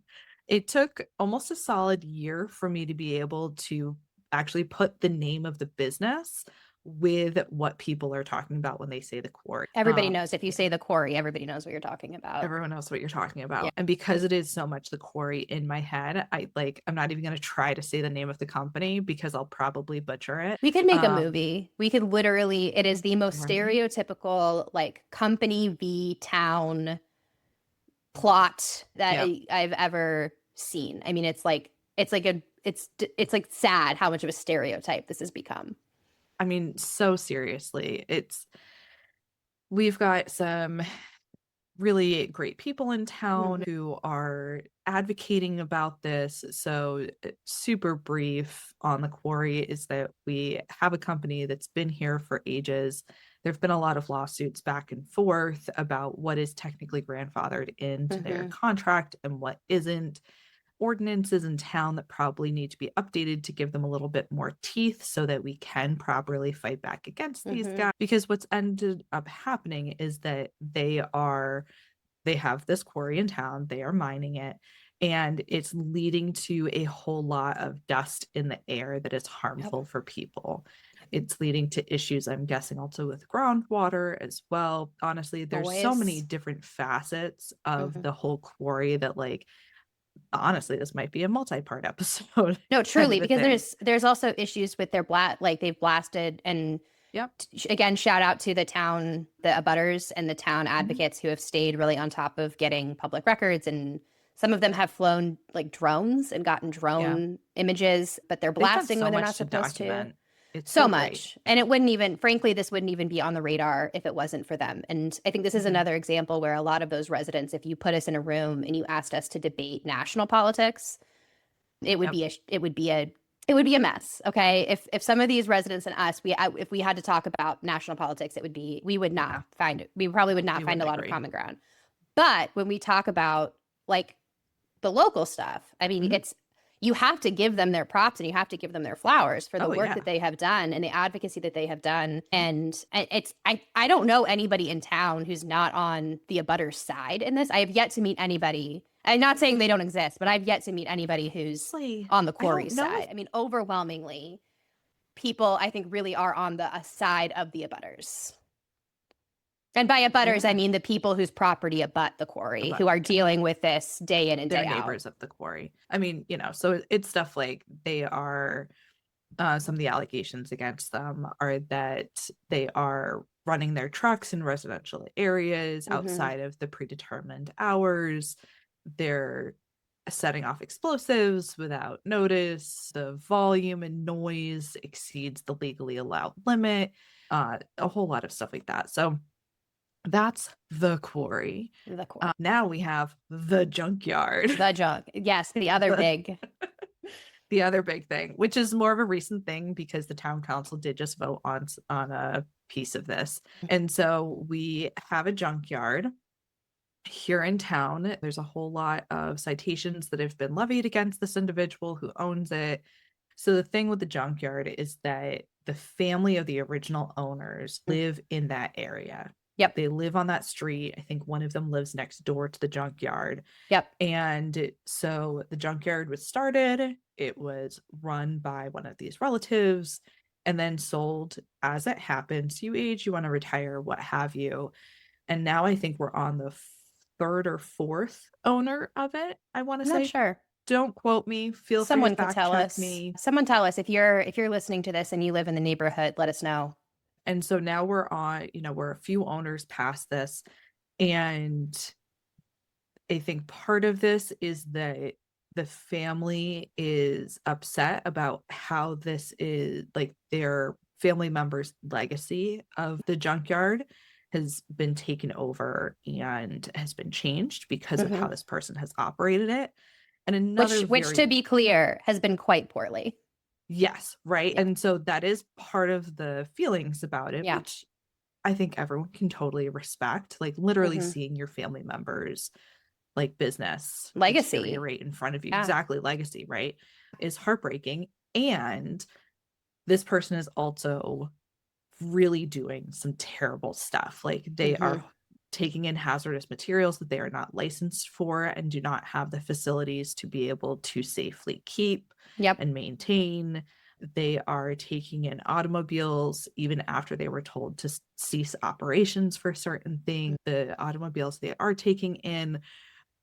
it took almost a solid year for me to be able to actually put the name of the business with what people are talking about when they say the quarry. Everybody knows if you say the quarry, everybody knows what you're talking about. Everyone knows what you're talking about. Yeah. And because it is so much the quarry in my head, I'm not even going to try to say the name of the company because I'll probably butcher it. We could make a movie. We could literally, it is the most stereotypical like company v town plot that I've ever seen. I mean, it's like sad how much of a stereotype this has become. I mean, so seriously, we've got some really great people in town who are advocating about this. So super brief on the quarry is that we have a company that's been here for ages. There've been a lot of lawsuits back and forth about what is technically grandfathered into their contract and what isn't. Ordinances in town that probably need to be updated to give them a little bit more teeth so that we can properly fight back against these guys. Because what's ended up happening is that they have this quarry in town, they are mining it, and it's leading to a whole lot of dust in the air that is harmful for people. It's leading to issues, I'm guessing, also with groundwater as well. Honestly, there's so many different facets of the whole quarry that honestly, this might be a multi-part episode. No, truly, because there's also issues with their they've blasted and again, shout out to the town, the abutters and the town advocates who have stayed really on top of getting public records, and some of them have flown like drones and gotten drone images, but they're blasting when they're not supposed to. It's so much. And frankly, this wouldn't even be on the radar if it wasn't for them. And I think this is another example where a lot of those residents, if you put us in a room and you asked us to debate national politics, it would be a It would be a mess, okay? If some of these residents and us, if we had to talk about national politics, it would be we would not Yeah, find it. We probably would not we find a wouldn't lot of agree. common ground. But when we talk about like the local stuff, I mean, Mhm. you have to give them their props and you have to give them their flowers for the Oh, work yeah. that they have done and the advocacy that they have done. And I don't know anybody in town who's not on the abutters side in this. I have yet to meet anybody. I'm not saying they don't exist, but I've yet to meet anybody who's Honestly, on the I don't quarry know side. if I mean, overwhelmingly, people I think really are on the side of the abutters. And by abutters, I yeah, mean the people whose property abut the quarry, but who are yeah, dealing with this day in and they're day out. neighbors of the quarry. I mean, so it's stuff like they are some of the allegations against them are that they are running their trucks in residential areas Mm-hmm. outside of the predetermined hours. They're setting off explosives without notice. The volume and noise exceeds the legally allowed limit. A whole lot of stuff like that. So that's the quarry. The quarry. Now we have the junkyard. The junk. Yes, the other the, big. the other big thing, which is more of a recent thing because the town council did just vote on a piece of this. And so we have a junkyard here in town. There's a whole lot of citations that have been levied against this individual who owns it. So the thing with the junkyard is that the family of the original owners live in that area. Yep. They live on that street. I think one of them lives next door to the junkyard. Yep. And so the junkyard was started. It was run by one of these relatives and then sold as it happens. You age, you want to retire, what have you. And now I think we're on the third or fourth owner of it, I want to I'm not say. sure. Don't quote me. Feel free Someone to could fact tell check us. me. Someone tell us if you're listening to this and you live in the neighborhood, let us know. And so now we're a few owners past this. And I think part of this is that the family is upset about how this is like their family members' legacy of the junkyard has been taken over and has been changed because of Mm-hmm. how this person has operated it. And another Which to be clear, has been quite poorly. yes, right. Yeah. And so that is part of the feelings about it, Yeah. which I think everyone can totally respect. Like literally Mm-hmm. seeing your family members like business Legacy. deteriorate in front of you. Yeah. Exactly, legacy, right? Is heartbreaking. And this person is also really doing some terrible stuff. Like they Mm-hmm. are taking in hazardous materials that they are not licensed for and do not have the facilities to be able to safely keep Yep. and maintain. They are taking in automobiles even after they were told to cease operations for certain things. The automobiles they are taking in,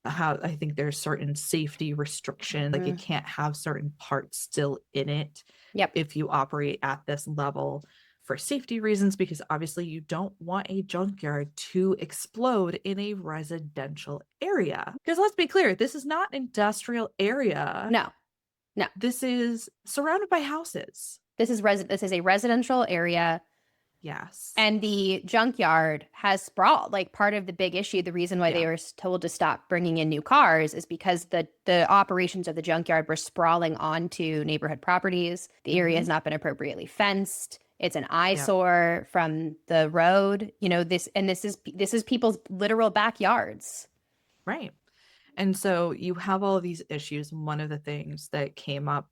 how I think there's certain safety restrictions, like it can't have certain parts still in it. Yep. If you operate at this level for safety reasons, because obviously you don't want a junkyard to explode in a residential area. Because let's be clear, this is not an industrial area. No. This is surrounded by houses. This is a residential area. Yes. And the junkyard has sprawled. Like part of the big issue, the reason why they were told to stop bringing in new cars is because the operations of the junkyard were sprawling onto neighborhood properties. The area has not been appropriately fenced. It's an eyesore from the road. This is people's literal backyards. Right. And so you have all of these issues. One of the things that came up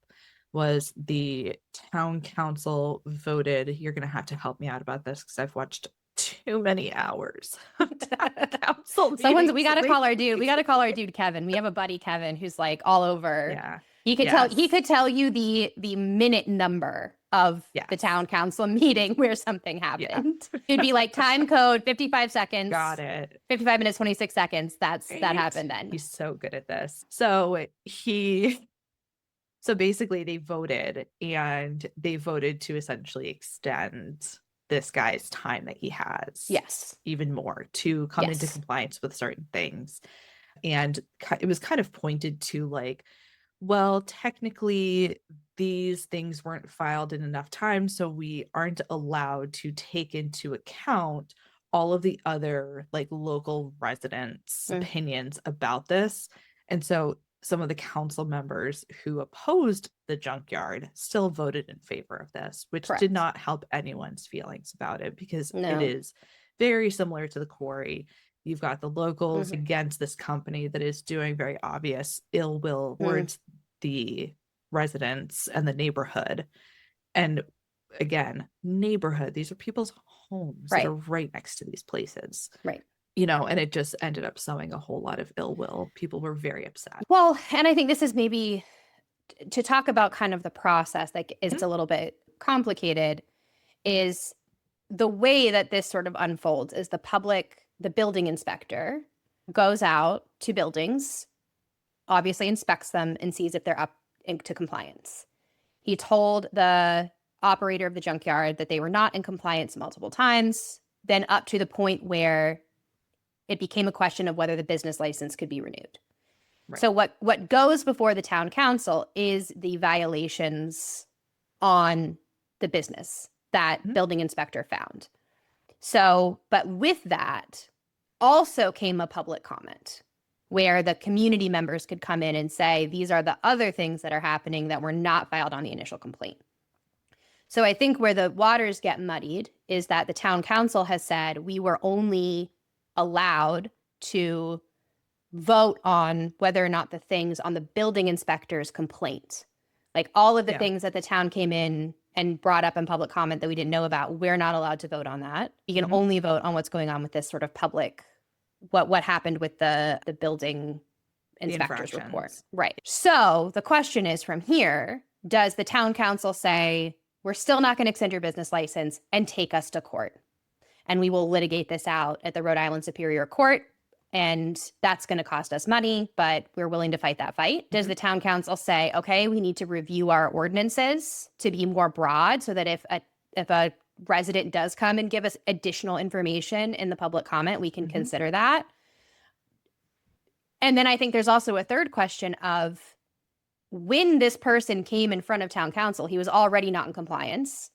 was the town council voted. You're going to have to help me out about this because I've watched too many hours of town council meetings. We got to call our dude. We got to call our dude Kevin. We have a buddy Kevin who's like all over. Yeah. He could tell you the minute number of the town council meeting where something happened. It'd be like time code 55 seconds. Got it. 55 minutes 26 seconds. That happened then. He's so good at this. So basically they voted to essentially extend this guy's time that he has. Yes. Even more to come into compliance with certain things. And it was kind of pointed to like, well, technically these things weren't filed in enough time, so we aren't allowed to take into account all of the other like local residents' opinions about this. And so some of the council members who opposed the junkyard still voted in favor of this, which Correct. did not help anyone's feelings about it, because No. it is very similar to the quarry. You've got the locals against this company that is doing very obvious ill will towards the residents and the neighborhood. And again, neighborhood, these are people's homes that are right next to these places. Right. You know, and it just ended up sowing a whole lot of ill will. People were very upset. Well, and I think this is maybe to talk about kind of the process, like it's a little bit complicated, is the way that this sort of unfolds is the building inspector goes out to buildings, obviously inspects them and sees if they're up into compliance. He told the operator of the junkyard that they were not in compliance multiple times, then up to the point where it became a question of whether the business license could be renewed. Right. So what goes before the town council is the violations on the business that building inspector found. So, but with that also came a public comment where the community members could come in and say, these are the other things that are happening that were not filed on the initial complaint. So I think where the waters get muddied is that the town council has said we were only allowed to vote on whether or not the things on the building inspector's complaint, like all of the things that the town came in and brought up in public comment that we didn't know about, we're not allowed to vote on that. You can only vote on what's going on with this sort of public, what happened with the building inspector's report. Right. So the question is from here, does the town council say, we're still not going to extend your business license and take us to court? And we will litigate this out at the Rhode Island Superior Court. And that's going to cost us money, but we're willing to fight that fight. Does the town council say, okay, we need to review our ordinances to be more broad so that if a resident does come and give us additional information in the public comment, we can consider that? And then I think there's also a third question of when this person came in front of town council, he was already not in compliance.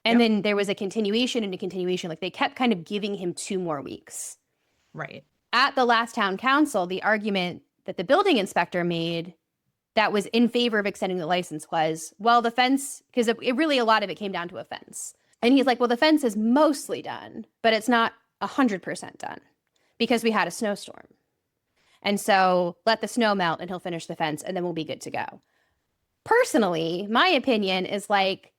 And then there was a continuation and a continuation. Like they kept kind of giving him 2 more weeks. Right. At the last town council, the argument that the building inspector made that was in favor of extending the license was, well, the fence, because it really, a lot of it came down to a fence. And he's like, well, the fence is mostly done, but it's not 100% done because we had a snowstorm. And so let the snow melt and he'll finish the fence and then we'll be good to go. Personally, my opinion is like,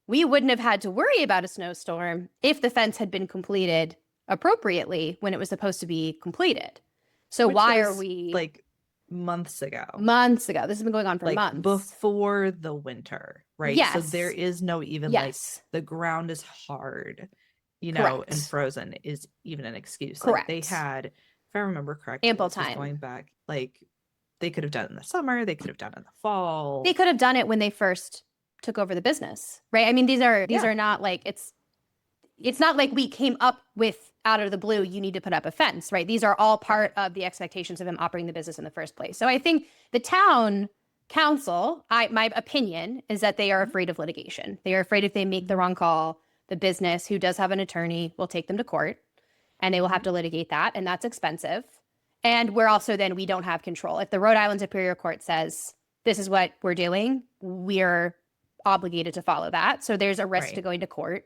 we wouldn't have had to worry about a snowstorm if the fence had been completed appropriately when it was supposed to be completed. So why are we like months ago? This has been going on for like months before the winter, right? Yes. So there is no even like the ground is hard, you know, and frozen is even an excuse. Correct. Like they had, if I remember correctly, ample time going back. Like they could have done it in the summer, they could have done it in the fall. They could have done it when they first took over the business, right? I mean, these are not like it's not like we came up with out of the blue, you need to put up a fence, right? These are all part of the expectations of him operating the business in the first place. So I think the town council, my opinion is that they are afraid of litigation. They are afraid if they make the wrong call, the business, who does have an attorney, will take them to court and they will have to litigate that. And that's expensive. And we're also then, we don't have control. If the Rhode Island Superior Court says, this is what we're doing, we're obligated to follow that. So there's a risk to going to court.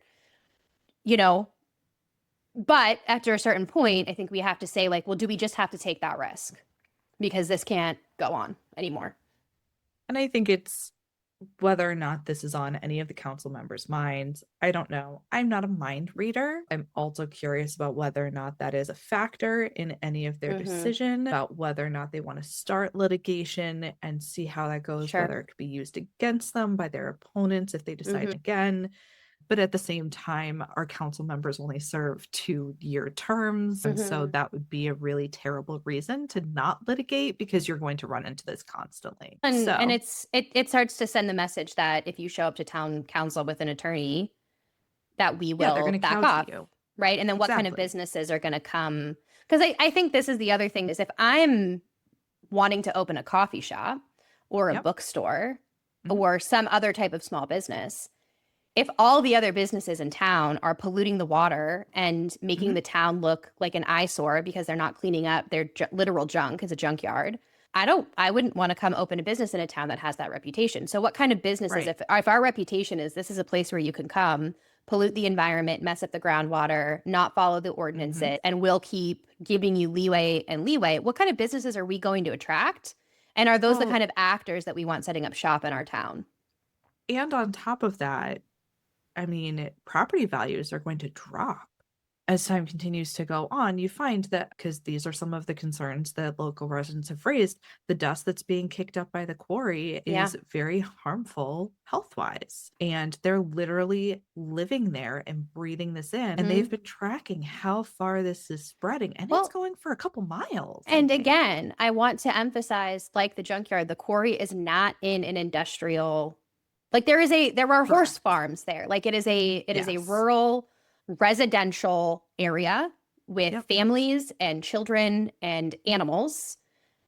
You know, but after a certain point, I think we have to say like, well, do we just have to take that risk? Because this can't go on anymore. And I think it's whether or not this is on any of the council members' minds. I don't know. I'm not a mind reader. I'm also curious about whether or not that is a factor in any of their decision about whether or not they want to start litigation and see how that goes, whether it could be used against them by their opponents if they decide again. But at the same time, our council members only serve 2-year terms. And so that would be a really terrible reason to not litigate because you're going to run into this constantly. And it starts to send the message that if you show up to town council with an attorney, that we will back off. You. Right. And then what kind of businesses are going to come? Because I think this is the other thing is if I'm wanting to open a coffee shop or a bookstore or some other type of small business, if all the other businesses in town are polluting the water and making the town look like an eyesore because they're not cleaning up their literal junk, it's a junkyard, I wouldn't want to come open a business in a town that has that reputation. So what kind of businesses, Right. if our reputation is this is a place where you can come, pollute the environment, mess up the groundwater, not follow the Hmm. ordinances, and we'll keep giving you leeway, what kind of businesses are we going to attract? And are those the Well, kind of actors that we want setting up shop in our town? and on top of that, I mean, property values are going to drop as time continues to go on. You find that because these are some of the concerns that local residents have raised, the dust that's being kicked up by the quarry Yeah. is very harmful health wise. And they're literally living there and breathing this in. And Mhm. they've been tracking how far this is spreading. And it's Well, going for a couple miles, I and think. again, I want to emphasize, like the junkyard, the quarry is not in an industrial, like there are horse Correct. farms there. Like it is a Yes. rural residential area with Yep. families and children and animals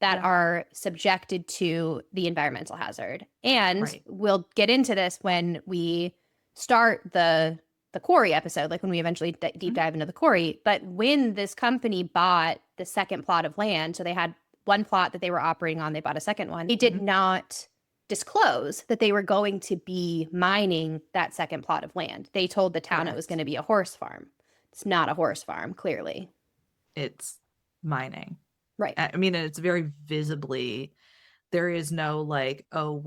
that Yep. are subjected to the environmental hazard. And Right. we'll get into this when we start the quarry episode, like when we eventually deep Mhm. dive into the quarry. But when this company bought the second plot of land, so they had one plot that they were operating on, they bought a second one. They did Mhm. not disclose that they were going to be mining that second plot of land. They told the town it was going Correct. to be a horse farm. It's not a horse farm, clearly. It's mining. Right. I mean, it's very visibly, there is no like, oh,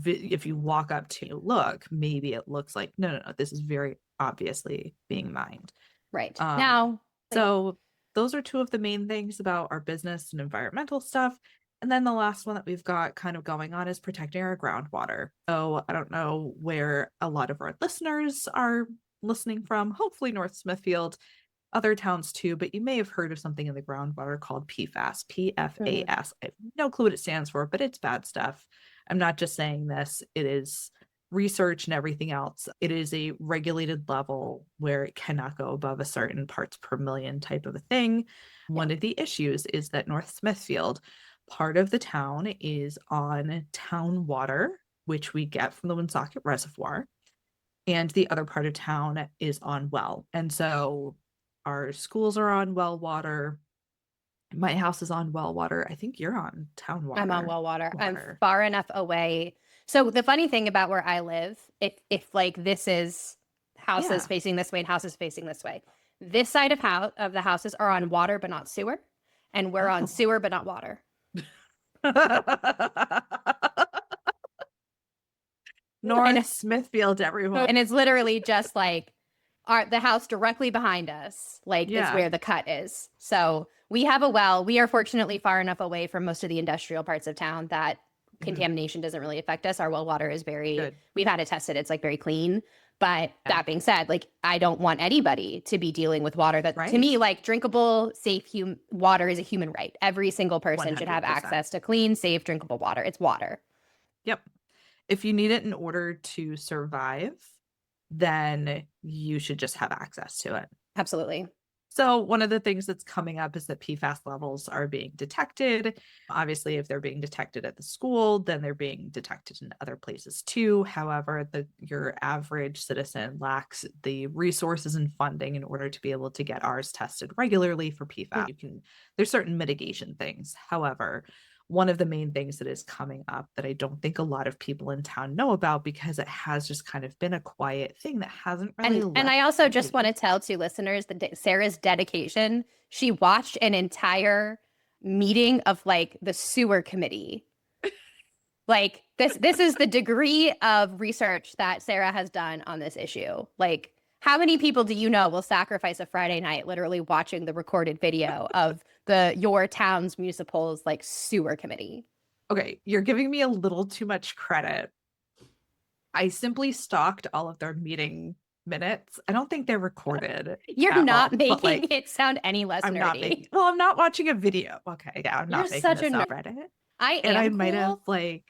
if you walk up to look, maybe it looks like, no, no, no, this is very obviously being mined. Right. Um, Now, like, so those are two of the main things about our business and environmental stuff. And then the last one that we've got kind of going on is protecting our groundwater. So I don't know where a lot of our listeners are listening from, hopefully North Smithfield, other towns too, but you may have heard of something in the groundwater called PFAS, mhm. PFAS. I have no clue what it stands for, but it's bad stuff. I'm not just saying this, it is research and everything else. It is a regulated level where it cannot go above a certain parts per million type of a thing. Yeah. One of the issues is that North Smithfield, part of the town is on town water, which we get from the Woonsocket Reservoir, and the other part of town is on well. And so our schools are on well water. My house is on well water. I think you're on town I'm on water. well water. I'm Water. far enough away. So the funny thing about where I live, if like this is houses Yeah. facing this way and houses facing this way, this side of the houses are on water but not sewer, and we're on Oh. sewer but not water. North And Smithfield, everyone. and it's literally just like the house directly behind us, like is Yeah. where the cut is. So we have a well. We are fortunately far enough away from most of the industrial parts of town that Mhm. contamination doesn't really affect us. Our well water is very, Good. we've had it tested. It's like very clean. But Yeah. that being said, like I don't want anybody to be dealing with water that to Right. me, like drinkable, safe water is a human right. Every single person should have 100%. access to clean, safe, drinkable water. It's water. Yep. If you need it in order to survive, then you should just have access to it. Absolutely. So one of the things that's coming up is that PFAS levels are being detected. Obviously, if they're being detected at the school, then they're being detected in other places too. However, your average citizen lacks the resources and funding in order to be able to get ours tested regularly for PFAS. There's certain mitigation things. However, one of the main things that is coming up that I don't think a lot of people in town know about because it has just kind of been a quiet thing that hasn't really And left I also just want anybody. to tell to listeners that Sarah's dedication. She watched an entire meeting of like the sewer committee. Like this is the degree of research that Sarah has done on this issue. Like how many people do you know will sacrifice a Friday night literally watching the recorded video of your town's municipal's like sewer committee? Okay, you're giving me a little too much credit. I simply stalked all of their meeting minutes. I don't think they're recorded You're at not all, but making like it sound any less I'm not nerdy. making, well, I'm not watching a video. Okay, yeah, I'm You're not making such a this nerd. up Reddit. I And I am might have cool. like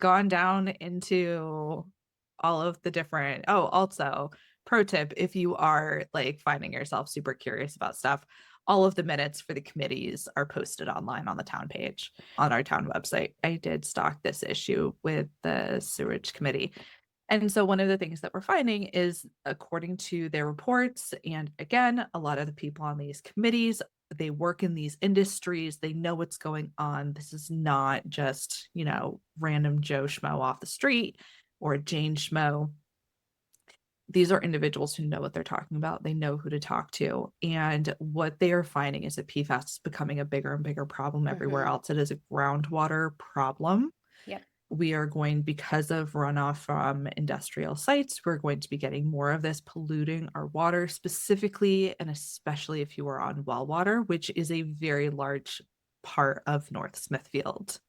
gone down into all of the different, oh, also pro tip, if you are like finding yourself super curious about stuff, all of the minutes for the committees are posted online on the town page on our town website. I did stalk this issue with the sewage committee. And so one of the things that we're finding is according to their reports, and again, a lot of the people on these committees, They work in these industries. They know what's going on. This is not just, random Joe Schmo off the street or Jane Schmo. These are individuals who know what they're talking about. They know who to talk to. And what they are finding is that PFAS is becoming a bigger and bigger problem everywhere else. It is a groundwater problem. Yep. We are going, because of runoff from industrial sites, we're going to be getting more of this polluting our water, specifically and especially if you are on well water, which is a very large part of North Smithfield.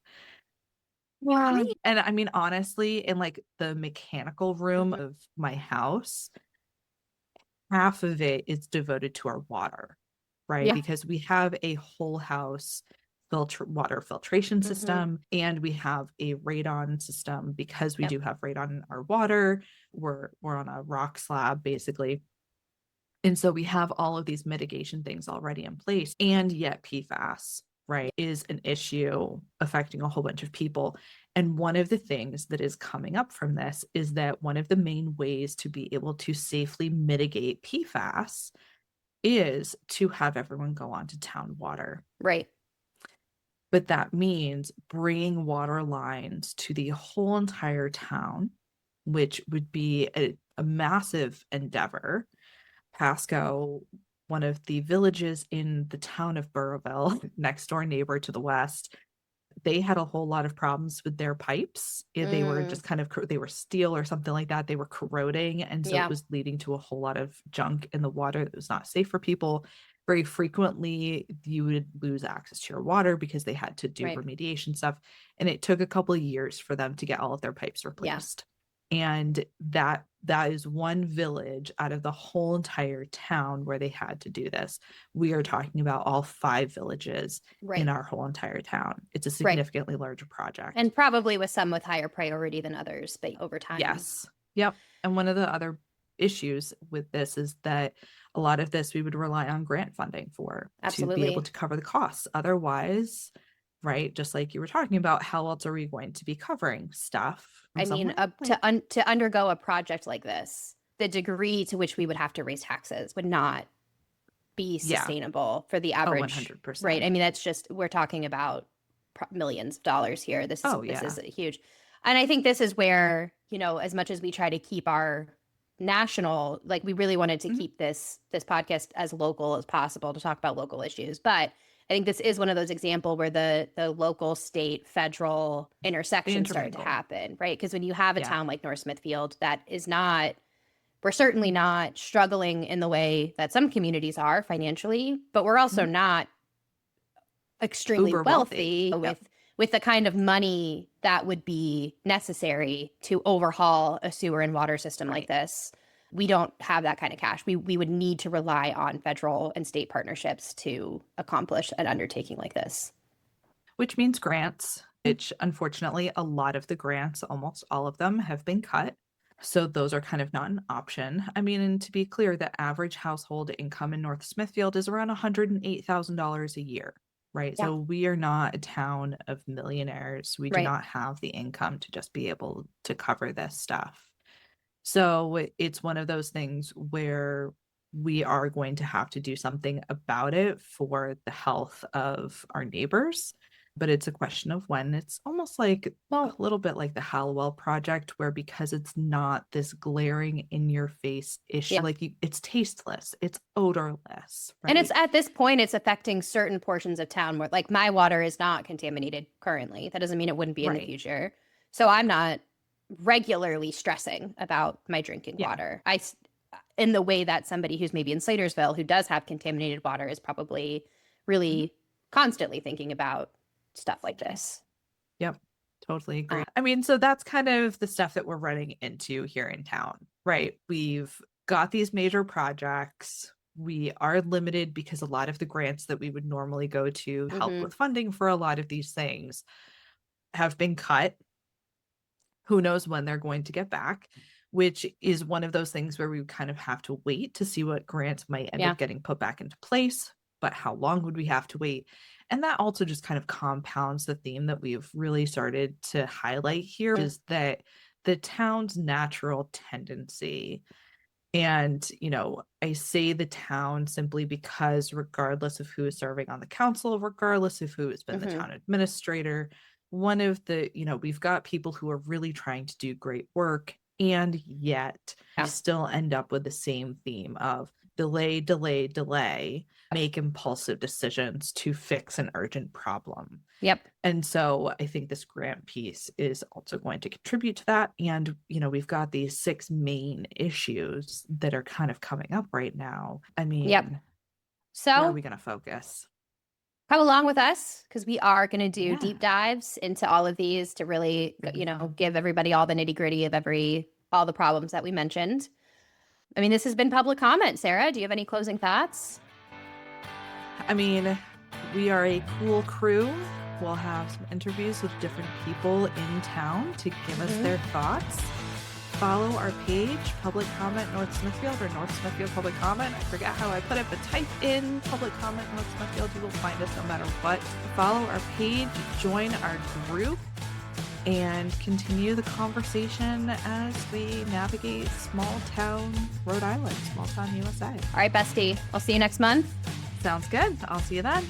Yeah. And I mean, honestly, in like the mechanical room of my house, half of it is devoted to our water, right? Yeah. Because we have a whole house water filtration system, and we have a radon system because we do have radon in our water. We're on a rock slab basically. And so we have all of these mitigation things already in place, and yet PFAS, right, is an issue affecting a whole bunch of people. And one of the things that is coming up from this is that one of the main ways to be able to safely mitigate PFAS is to have everyone go onto town water. Right. But that means bringing water lines to the whole entire town, which would be a massive endeavor. Pasco, one of the villages in the town of Burrillville, next door neighbor to the west, they had a whole lot of problems with their pipes. They were just they were steel or something like that. They were corroding. And so it was leading to a whole lot of junk in the water that was not safe for people. Very frequently, you would lose access to your water because they had to do remediation stuff. And it took a couple of years for them to get all of their pipes replaced. And that is one village out of the whole entire town where they had to do this. We are talking about all 5 villages in our whole entire town. It's a significantly larger project. And probably with some with higher priority than others, but over time. Yes. Yep. And one of the other issues with this is that a lot of this we would rely on grant funding for to be able to cover the costs. Otherwise, right, just like you were talking about, how else are we going to be covering stuff? I mean, to undergo a project like this, the degree to which we would have to raise taxes would not be sustainable for the average. 100%. Right. I mean, that's just, we're talking about millions of dollars here. This is huge. And I think this is where, as much as we try to keep our national, like we really wanted to keep this podcast as local as possible to talk about local issues. But I think this is one of those examples where the local, state, federal intersection started to happen, right? Because when you have a town like North Smithfield, we're certainly not struggling in the way that some communities are financially, but we're also not extremely Uber wealthy with the kind of money that would be necessary to overhaul a sewer and water system like this. We don't have that kind of cash. We would need to rely on federal and state partnerships to accomplish an undertaking like this. Which means grants, which unfortunately a lot of the grants, almost all of them, have been cut. So those are kind of not an option. I mean, and to be clear, the average household income in North Smithfield is around $108,000 a year, right? Yeah. So we are not a town of millionaires. We do not have the income to just be able to cover this stuff. So it's one of those things where we are going to have to do something about it for the health of our neighbors. But it's a question of when. It's almost like a little bit like the Hallowell project, where because it's not this glaring in your face issue, it's tasteless, it's odorless. Right? And it's at this point, it's affecting certain portions of town where, like, my water is not contaminated currently. That doesn't mean it wouldn't be in the future. So I'm not regularly stressing about my drinking water. In the way that somebody who's maybe in Slatersville who does have contaminated water is probably really constantly thinking about stuff like this. Yep, totally agree. I mean, so that's kind of the stuff that we're running into here in town, right? We've got these major projects. We are limited because a lot of the grants that we would normally go to help with funding for a lot of these things have been cut. Who knows when they're going to get back, which is one of those things where we kind of have to wait to see what grants might end up getting put back into place. But how long would we have to wait? And that also just kind of compounds the theme that we've really started to highlight here, is that the town's natural tendency And, I say the town simply because regardless of who is serving on the council, regardless of who has been the town administrator, one of the, we've got people who are really trying to do great work, and yet we still end up with the same theme of delay, delay, delay, make impulsive decisions to fix an urgent problem. Yep. And so I think this grant piece is also going to contribute to that. And, we've got these 6 main issues that are kind of coming up right now. I mean, where are we going to focus? Come along with us, because we are going to do deep dives into all of these to really, give everybody all the nitty gritty of all the problems that we mentioned. I mean, this has been public comment. Sarah, do you have any closing thoughts? I mean, we are a cool crew. We'll have some interviews with different people in town to give us their thoughts. Follow our page, Public Comment North Smithfield or North Smithfield Public Comment. I forget how I put it, but type in Public Comment North Smithfield. You will find us no matter what. Follow our page, join our group, and continue the conversation as we navigate small town Rhode Island, small town USA. All right, bestie. I'll see you next month. Sounds good. I'll see you then.